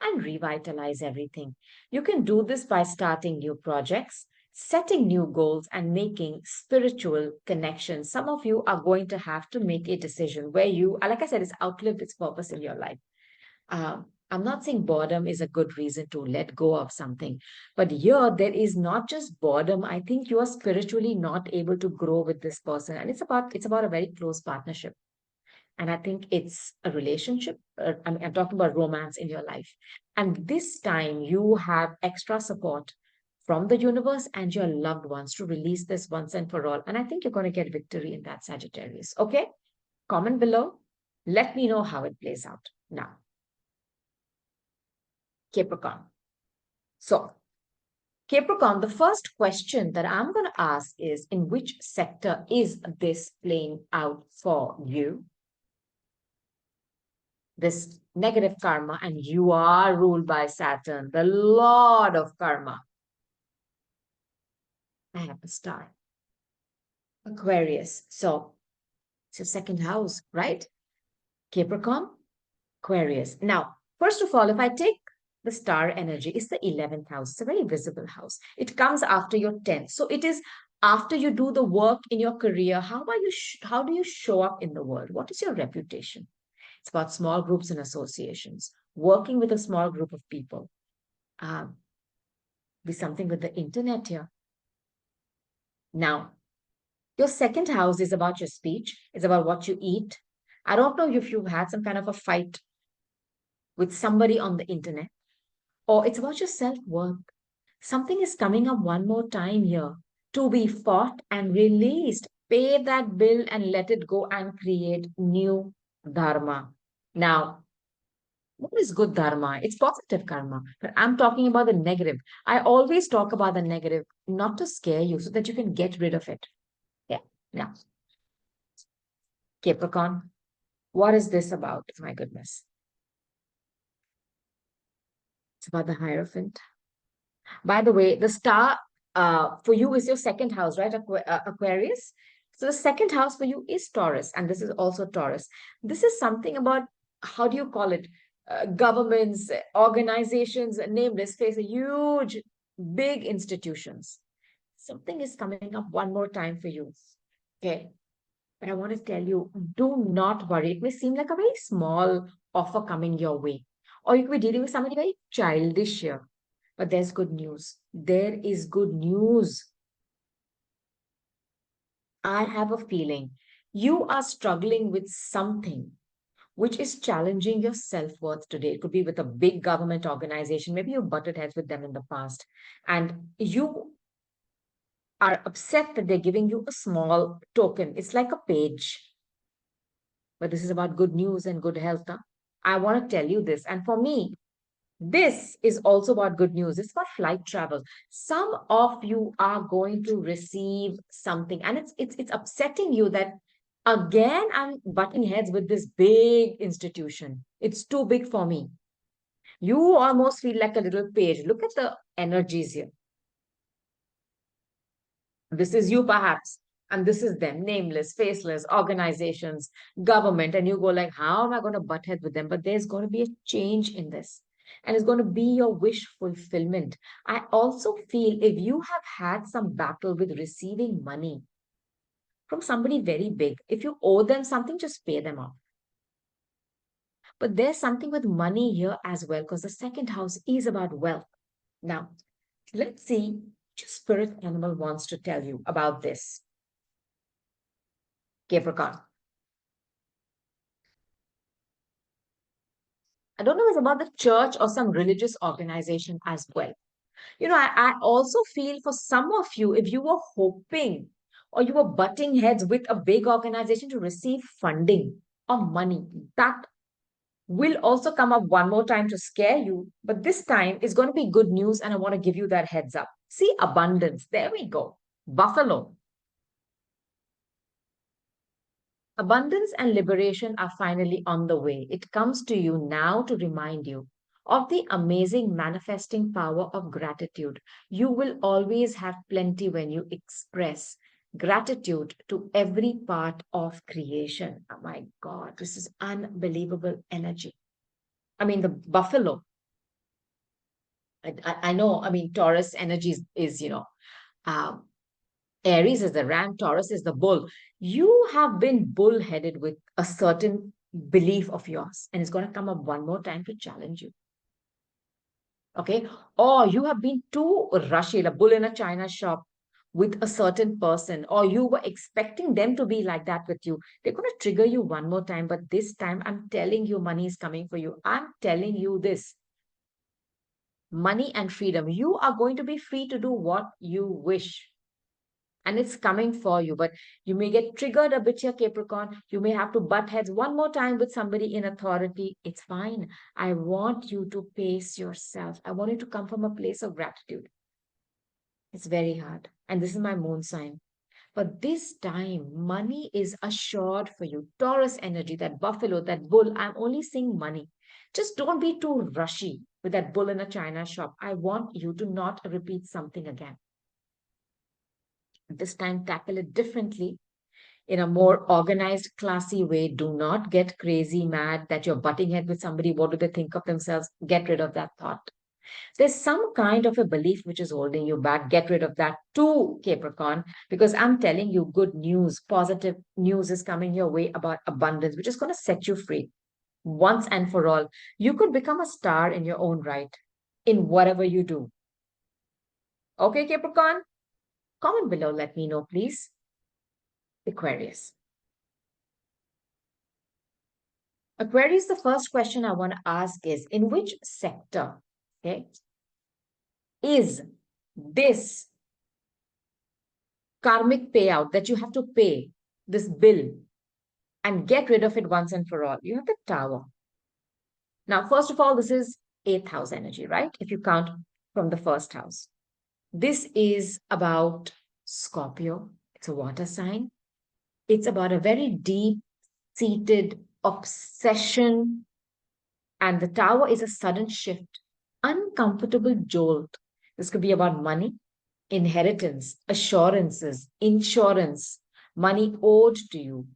[SPEAKER 1] and revitalize everything. You can do this by starting new projects, setting new goals, and making spiritual connections. Some of you are going to have to make a decision where you, like I said, it's outlived its purpose in your life. I'm not saying boredom is a good reason to let go of something, but here there is not just boredom. I think you are spiritually not able to grow with this person, and it's about a very close partnership. And I think it's a relationship. I'm talking about romance in your life, and this time you have extra support from the universe and your loved ones to release this once and for all. And I think you're going to get victory in that, Sagittarius. Okay, comment below. Let me know how it plays out now. Capricorn. So, Capricorn, the first question that I'm going to ask is, in which sector is this playing out for you? This negative karma, and you are ruled by Saturn, the Lord of Karma. I have a star. Aquarius. So, it's your second house, right? Capricorn, Aquarius. Now, first of all, if I take the star energy, it's the 11th house. It's a very visible house. It comes after your 10th. So it is after you do the work in your career. How do you show up in the world? What is your reputation? It's about small groups and associations, working with a small group of people. Be something with the internet here. Now, your second house is about your speech. It's about what you eat. I don't know if you've had some kind of a fight with somebody on the internet, or it's about your self-worth. Something is coming up one more time here to be fought and released. Pay that bill and let it go and create new dharma. Now, what is good dharma? It's positive karma, but I'm talking about the negative. I always talk about the negative, not to scare you, so that you can get rid of it. Yeah. Now, Capricorn, what is this about? My goodness. It's about the Hierophant. By the way, the star for you is your second house, right? Aquarius. So the second house for you is Taurus, and this is also Taurus. This is something about, how do you call it? Governments, organizations, nameless, face a huge, big institutions. Something is coming up one more time for you. Okay. But I want to tell you, do not worry. It may seem like a very small offer coming your way, or you could be dealing with somebody very childish here. But there's good news. There is good news. I have a feeling you are struggling with something which is challenging your self-worth today. It could be with a big government organization. Maybe you butted heads with them in the past, and you are upset that they're giving you a small token. It's like a page. But this is about good news and good health. Huh? I want to tell you this. And for me, this is also about good news. It's about flight travel. Some of you are going to receive something, and it's upsetting you that again I'm butting heads with this big institution. It's too big for me. You almost feel like a little page. Look at the energies here. This is you, perhaps, and this is them, nameless, faceless organizations, government, and you go like, how am I going to butt heads with them? But there's going to be a change in this, and it's going to be your wish fulfillment. I also feel if you have had some battle with receiving money, from somebody very big. If you owe them something, just pay them off. But there's something with money here as well, because the second house is about wealth. Now, let's see which spirit animal wants to tell you about this. Capricorn. I don't know if it's about the church or some religious organization as well. I also feel for some of you, if you were hoping or you were butting heads with a big organization to receive funding or money, that will also come up one more time to scare you. But this time it's going to be good news, and I want to give you that heads up. See, abundance. There we go. Buffalo. Abundance and liberation are finally on the way. It comes to you now to remind you of the amazing manifesting power of gratitude. You will always have plenty when you express gratitude to every part of creation. Oh my God, this is unbelievable energy. I mean, the buffalo. I know, I mean, Taurus energy is um, Aries is the ram, Taurus is the bull. You have been bullheaded with a certain belief of yours, and it's going to come up one more time to challenge you. Okay. Or you have been too rushy, a bull in a china shop with a certain person, or you were expecting them to be like that with you. They're going to trigger you one more time, but this time I'm telling you, money is coming for you. I'm telling you this. Money and freedom. You are going to be free to do what you wish, and it's coming for you. But you may get triggered a bit here, Capricorn. You may have to butt heads one more time with somebody in authority. It's fine. I want you to pace yourself. I want you to come from a place of gratitude. It's very hard. And this is my moon sign. But this time, money is assured for you. Taurus energy, that buffalo, that bull, I'm only seeing money. Just don't be too rushy with that bull in a china shop. I want you to not repeat something again. This time, tackle it differently in a more organized, classy way. Do not get crazy mad that you're butting head with somebody. What do they think of themselves? Get rid of that thought. There's some kind of a belief which is holding you back. Get rid of that too, Capricorn, because I'm telling you, good news, positive news is coming your way about abundance, which is going to set you free once and for all. You could become a star in your own right in whatever you do. Okay, Capricorn? Comment below, let me know, please. Aquarius. Aquarius, the first question I want to ask is, in which sector, okay, is this karmic payout that you have to pay, this bill, and get rid of it once and for all? You have the Tower. Now, first of all, this is eighth house energy, right? If you count from the first house. This is about Scorpio. It's a water sign. It's about a very deep-seated obsession, and the Tower is a sudden shift, uncomfortable jolt. This could be about money, inheritance, assurances, insurance, money owed to you,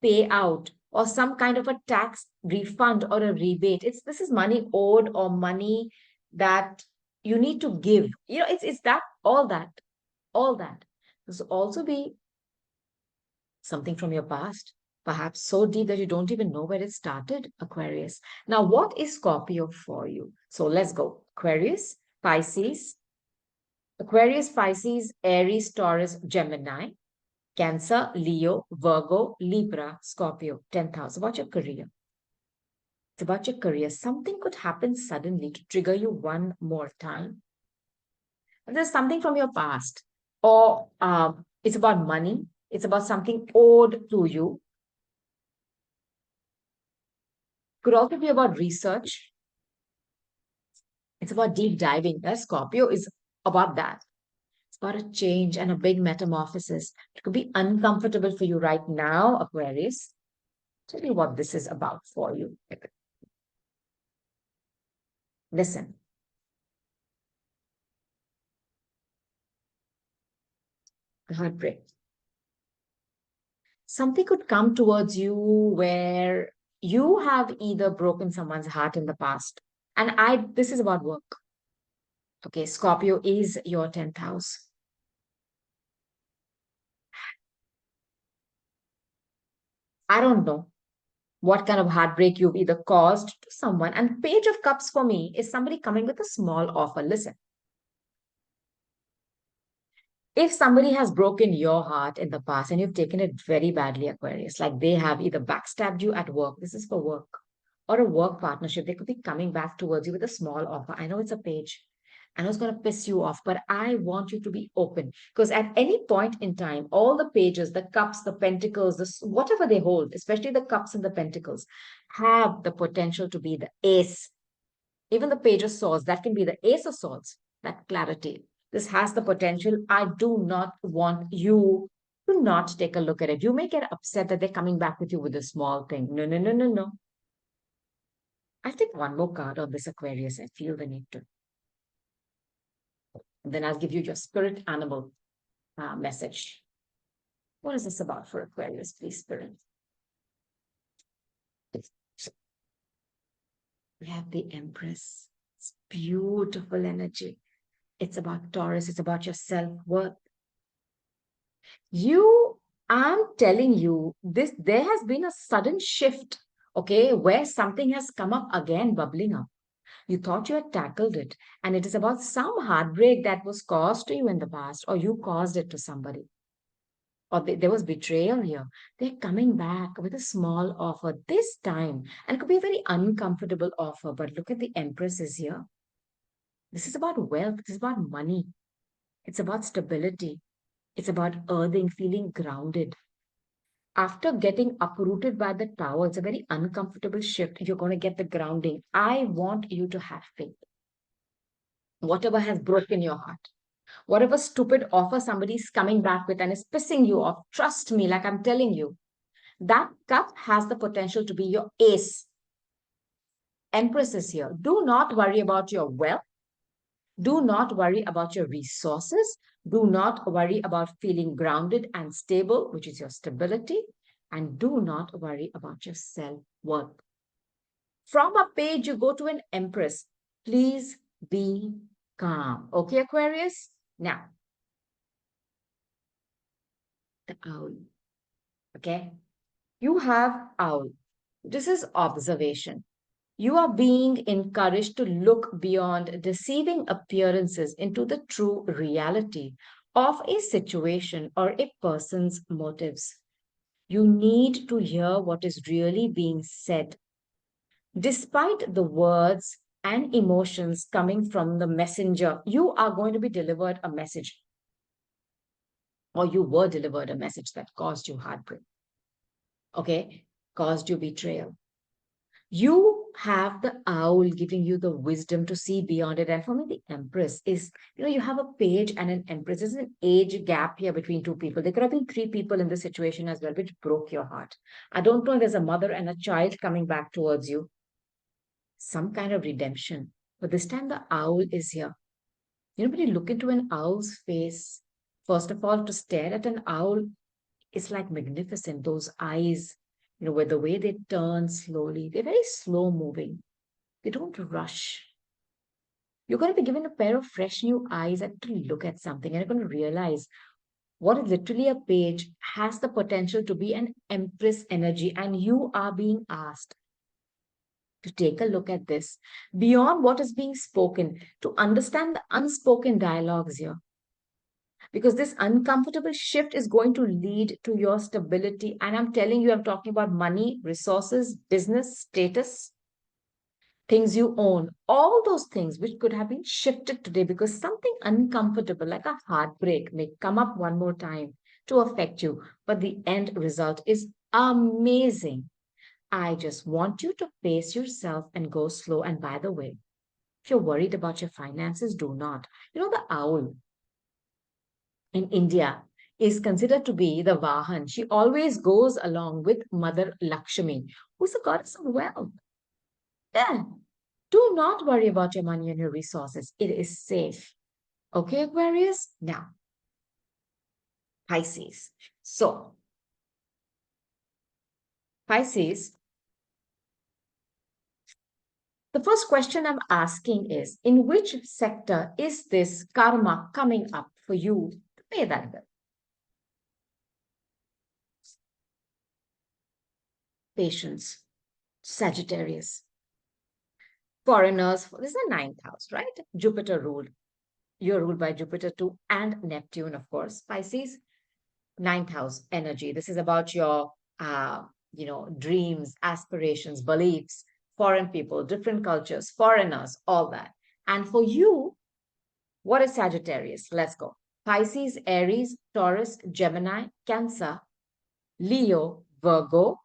[SPEAKER 1] payout, or some kind of a tax refund or a rebate. This is money owed or money that you need to give. It's that, all that, all that. This will also be something from your past, perhaps so deep that you don't even know where it started, Aquarius. Now, what is Scorpio for you? So let's go. Aquarius, Pisces, Aries, Taurus, Gemini, Cancer, Leo, Virgo, Libra, Scorpio, 10th house. About your career. It's about your career. Something could happen suddenly to trigger you one more time. And there's something from your past, or it's about money. It's about something owed to you. Could also be about research. It's about deep diving. Scorpio is about that. It's about a change and a big metamorphosis. It could be uncomfortable for you right now, Aquarius. Tell me what this is about for you. Listen. Heartbreak. Something could come towards you where you have either broken someone's heart in the past. And this is about work. Okay, Scorpio is your 10th house. I don't know what kind of heartbreak you've either caused to someone. And Page of Cups for me is somebody coming with a small offer. Listen, if somebody has broken your heart in the past and you've taken it very badly, Aquarius, like they have either backstabbed you at work, this is for work, or a work partnership, they could be coming back towards you with a small offer. I know it's a page. I know it's going to piss you off, but I want you to be open because at any point in time, all the pages, the cups, the pentacles, whatever they hold, especially the cups and the pentacles, have the potential to be the ace. Even the page of swords, that can be the ace of swords, that clarity. This has the potential. I do not want you to not take a look at it. You may get upset that they're coming back with you with a small thing. No, no, no, no, no. I'll take one more card on this Aquarius. I feel the need to. And then I'll give you your spirit animal message. What is this about for Aquarius, please, Spirit? We have the Empress. It's beautiful energy. It's about Taurus. It's about your self-worth. I'm telling you, there has been a sudden shift, okay, where something has come up again, bubbling up. You thought you had tackled it, and it is about some heartbreak that was caused to you in the past, or you caused it to somebody, or there was betrayal here. They're coming back with a small offer this time, and it could be a very uncomfortable offer, but look at the Empress is here. This is about wealth, this is about money, it's about stability, it's about earthing, feeling grounded. After getting uprooted by the tower, it's a very uncomfortable shift. You're going to get the grounding. I want you to have faith. Whatever has broken your heart, whatever stupid offer somebody's coming back with and is pissing you off, trust me, like I'm telling you, that cup has the potential to be your ace. Empress is here. Do not worry about your wealth. Do not worry about your resources. Do not worry about feeling grounded and stable, which is your stability. And do not worry about your self-worth. From a page, you go to an Empress. Please be calm. Okay, Aquarius? Now, the owl. Okay? You have owl. This is observation. You are being encouraged to look beyond deceiving appearances into the true reality of a situation or a person's motives. You need to hear what is really being said. Despite the words and emotions coming from the messenger, you are going to be delivered a message, or you were delivered a message that caused you heartbreak, okay? Caused you betrayal. You have the owl giving you the wisdom to see beyond it. And for me, the Empress is, you have a page and an Empress. There's an age gap here between two people. There could have been three people in this situation as well, which broke your heart. I don't know if there's a mother and a child coming back towards you. Some kind of redemption. But this time the owl is here. When you look into an owl's face, first of all, to stare at an owl is like magnificent. Those eyes, with the way they turn slowly, they're very slow moving. They don't rush. You're going to be given a pair of fresh new eyes and to look at something, and you're going to realize what is literally a page has the potential to be an Empress energy, and you are being asked to take a look at this beyond what is being spoken, to understand the unspoken dialogues here. Because this uncomfortable shift is going to lead to your stability. And I'm telling you, I'm talking about money, resources, business, status, things you own, all those things which could have been shifted today because something uncomfortable, like a heartbreak, may come up one more time to affect you. But the end result is amazing. I just want you to pace yourself and go slow. And by the way, if you're worried about your finances, do not. The owl in India is considered to be the Vahan. She always goes along with Mother Lakshmi, who's the goddess of wealth. Yeah. Do not worry about your money and your resources. It is safe. Okay, Aquarius? Now, Pisces. So, Pisces, the first question I'm asking is, in which sector is this karma coming up for you to pay that bill? patience, Sagittarius. Foreigners, this is the ninth house, right? Jupiter ruled. You're ruled by Jupiter too, and Neptune, of course. Pisces, ninth house energy. This is about your, dreams, aspirations, beliefs, foreign people, different cultures, foreigners, all that. And for you, what is Sagittarius? Let's go. Pisces, Aries, Taurus, Gemini, Cancer, Leo, Virgo,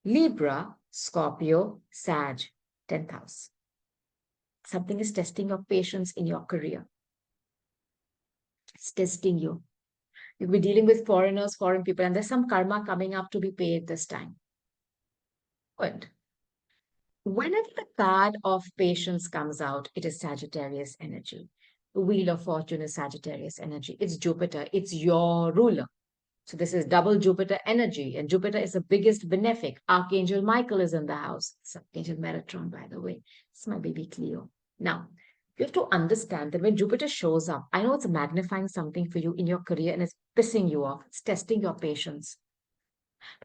[SPEAKER 1] Libra, Scorpio, Sag, 10th house. Something is testing your patience in your career. It's testing you. You'll be dealing with foreigners, foreign people, and there's some karma coming up to be paid this time. Good. Whenever the card of patience comes out, it is Sagittarius energy. The Wheel of Fortune is Sagittarius energy. It's Jupiter. It's your ruler. So this is double Jupiter energy. And Jupiter is the biggest benefic. Archangel Michael is in the house. It's Archangel Metatron, by the way. It's my baby Cleo. Now, you have to understand that when Jupiter shows up, I know it's magnifying something for you in your career and it's pissing you off. It's testing your patience.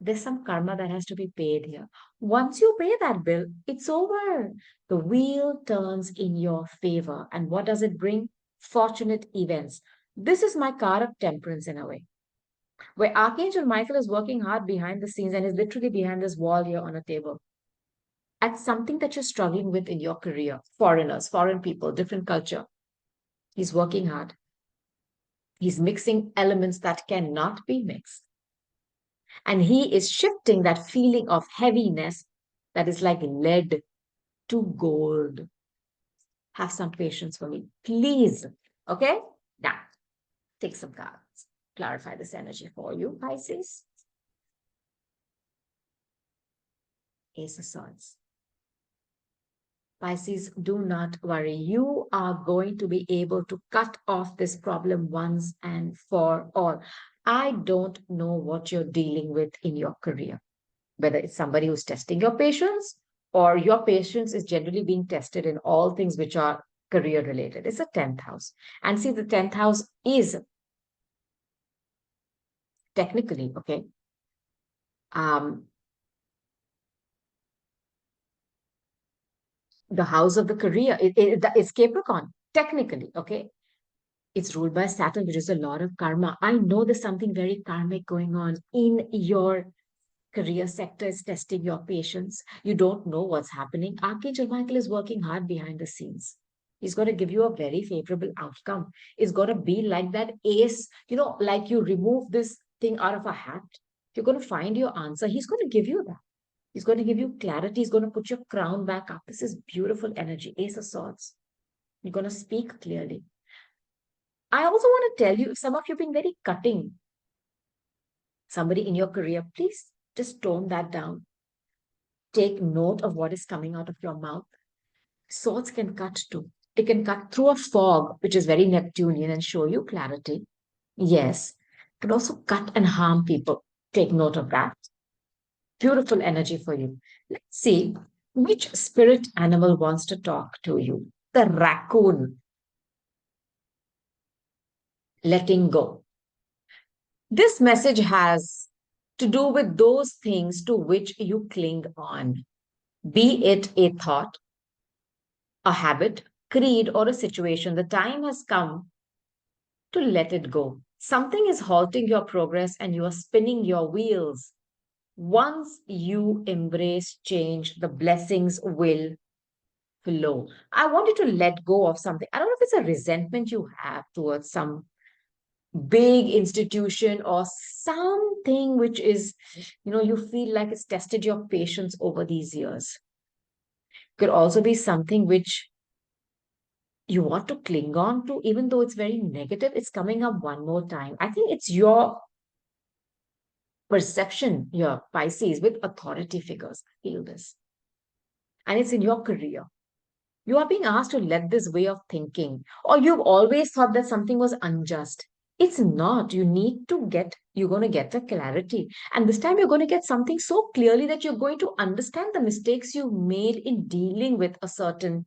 [SPEAKER 1] There's some karma that has to be paid here. Once you pay that bill, it's over. The wheel turns in your favor. And what does it bring? Fortunate events. This is my card of temperance in a way, where Archangel Michael is working hard behind the scenes and is literally behind this wall here on a table. At something that you're struggling with in your career, foreigners, foreign people, different culture. He's working hard. He's mixing elements that cannot be mixed. And he is shifting that feeling of heaviness that is like lead to gold. Have some patience for me, please. Okay? Now, take some cards. Clarify this energy for you, Pisces. Ace of Swords. Pisces, do not worry. You are going to be able to cut off this problem once and for all. I don't know what you're dealing with in your career, whether it's somebody who's testing your patience or your patience is generally being tested in all things which are career related. It's a 10th house. And see, the 10th house is technically, okay, the house of the career. It's Capricorn, technically, okay? It's ruled by Saturn, which is a lot of karma. I know there's something very karmic going on in your career sector. Is testing your patience. You don't know what's happening. Archangel Michael is working hard behind the scenes. He's going to give you a very favorable outcome. It's going to be like that ace, like you remove this thing out of a hat. You're going to find your answer. He's going to give you that. He's going to give you clarity. He's going to put your crown back up. This is beautiful energy. Ace of Swords. You're going to speak clearly. I also want to tell you, if some of you have been very cutting, somebody in your career, please just tone that down. Take note of what is coming out of your mouth. Swords can cut too. It can cut through a fog, which is very Neptunian, and show you clarity. Yes. It can also cut and harm people. Take note of that. Beautiful energy for you. Let's see which spirit animal wants to talk to you. The raccoon. Letting go. This message has to do with those things to which you cling on, be it a thought, a habit, creed, or a situation. The time has come to let it go. Something is halting your progress and you are spinning your wheels. Once you embrace change, the blessings will flow. I want you to let go of something. I don't know if it's a resentment you have towards some big institution or something which is, you feel like it's tested your patience over these years. Could also be something which you want to cling on to, even though it's very negative. It's coming up one more time. I think it's your perception here, Pisces, with authority figures. I feel this. And it's in your career. You are being asked to let this way of thinking, or you've always thought that something was unjust. It's not. You're going to get the clarity. And this time you're going to get something so clearly that you're going to understand the mistakes you made in dealing with a certain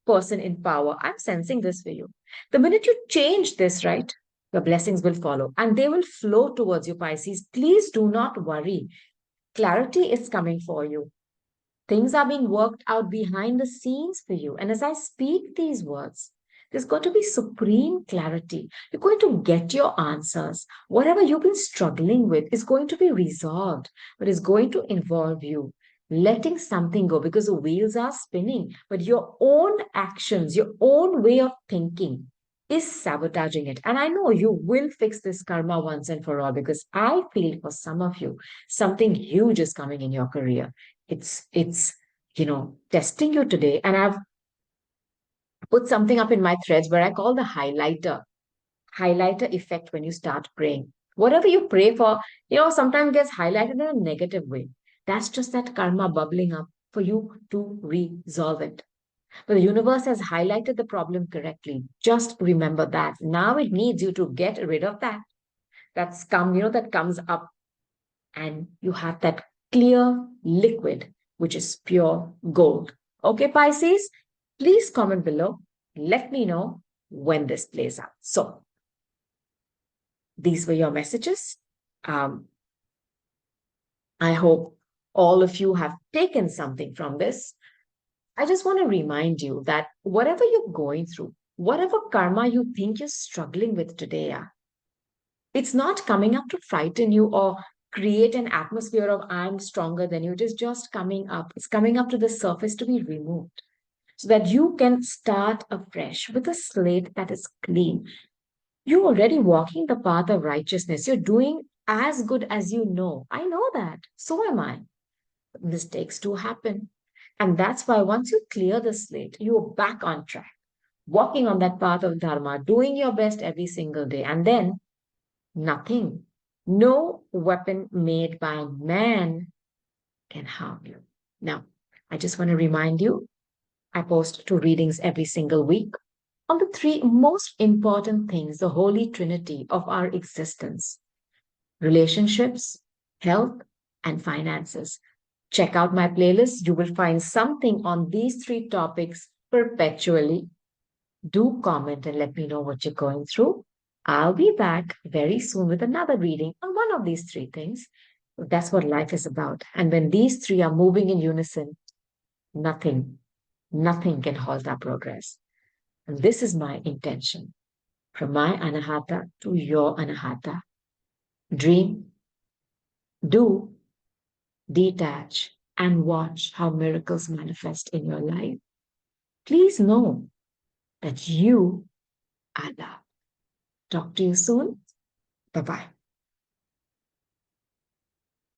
[SPEAKER 1] person in power. I'm sensing this for you. The minute you change this, right, the blessings will follow and they will flow towards you, Pisces. Please do not worry. Clarity is coming for you. Things are being worked out behind the scenes for you. And as I speak these words, there's going to be supreme clarity. You're going to get your answers. Whatever you've been struggling with is going to be resolved, but it's going to involve you letting something go because the wheels are spinning. But your own actions, your own way of thinking is sabotaging it. And I know you will fix this karma once and for all because I feel for some of you, something huge is coming in your career. It's testing you today. And I've put something up in my threads where I call the highlighter effect when you start praying. Whatever you pray for, sometimes gets highlighted in a negative way. That's just that karma bubbling up for you to resolve it. But the universe has highlighted the problem correctly. Just remember that. Now it needs you to get rid of that. That comes up, and you have that clear liquid, which is pure gold. Okay, Pisces, please comment below. Let me know when this plays out. So, these were your messages. Um, I hope all of you have taken something from this. I just want to remind you that whatever you're going through, whatever karma you think you're struggling with today, it's not coming up to frighten you or create an atmosphere of I'm stronger than you. It is just coming up. It's coming up to the surface to be removed so that you can start afresh with a slate that is clean. You're already walking the path of righteousness. You're doing as good as you know. I know that. So am I. Mistakes do happen. And that's why once you clear the slate, you're back on track, walking on that path of dharma, doing your best every single day. And then nothing, no weapon made by man can harm you. Now, I just want to remind you, I post 2 readings every single week on the 3 most important things, the holy trinity of our existence: relationships, health, and finances. Check out my playlist. You will find something on these 3 topics perpetually. Do comment and let me know what you're going through. I'll be back very soon with another reading on one of these 3 things. That's what life is about. And when these 3 are moving in unison, nothing, nothing can halt our progress. And this is my intention. From my anahata to your anahata. Dream, do, detach, and watch how miracles manifest in your life. Please know that you are loved. Talk to you soon. Bye bye.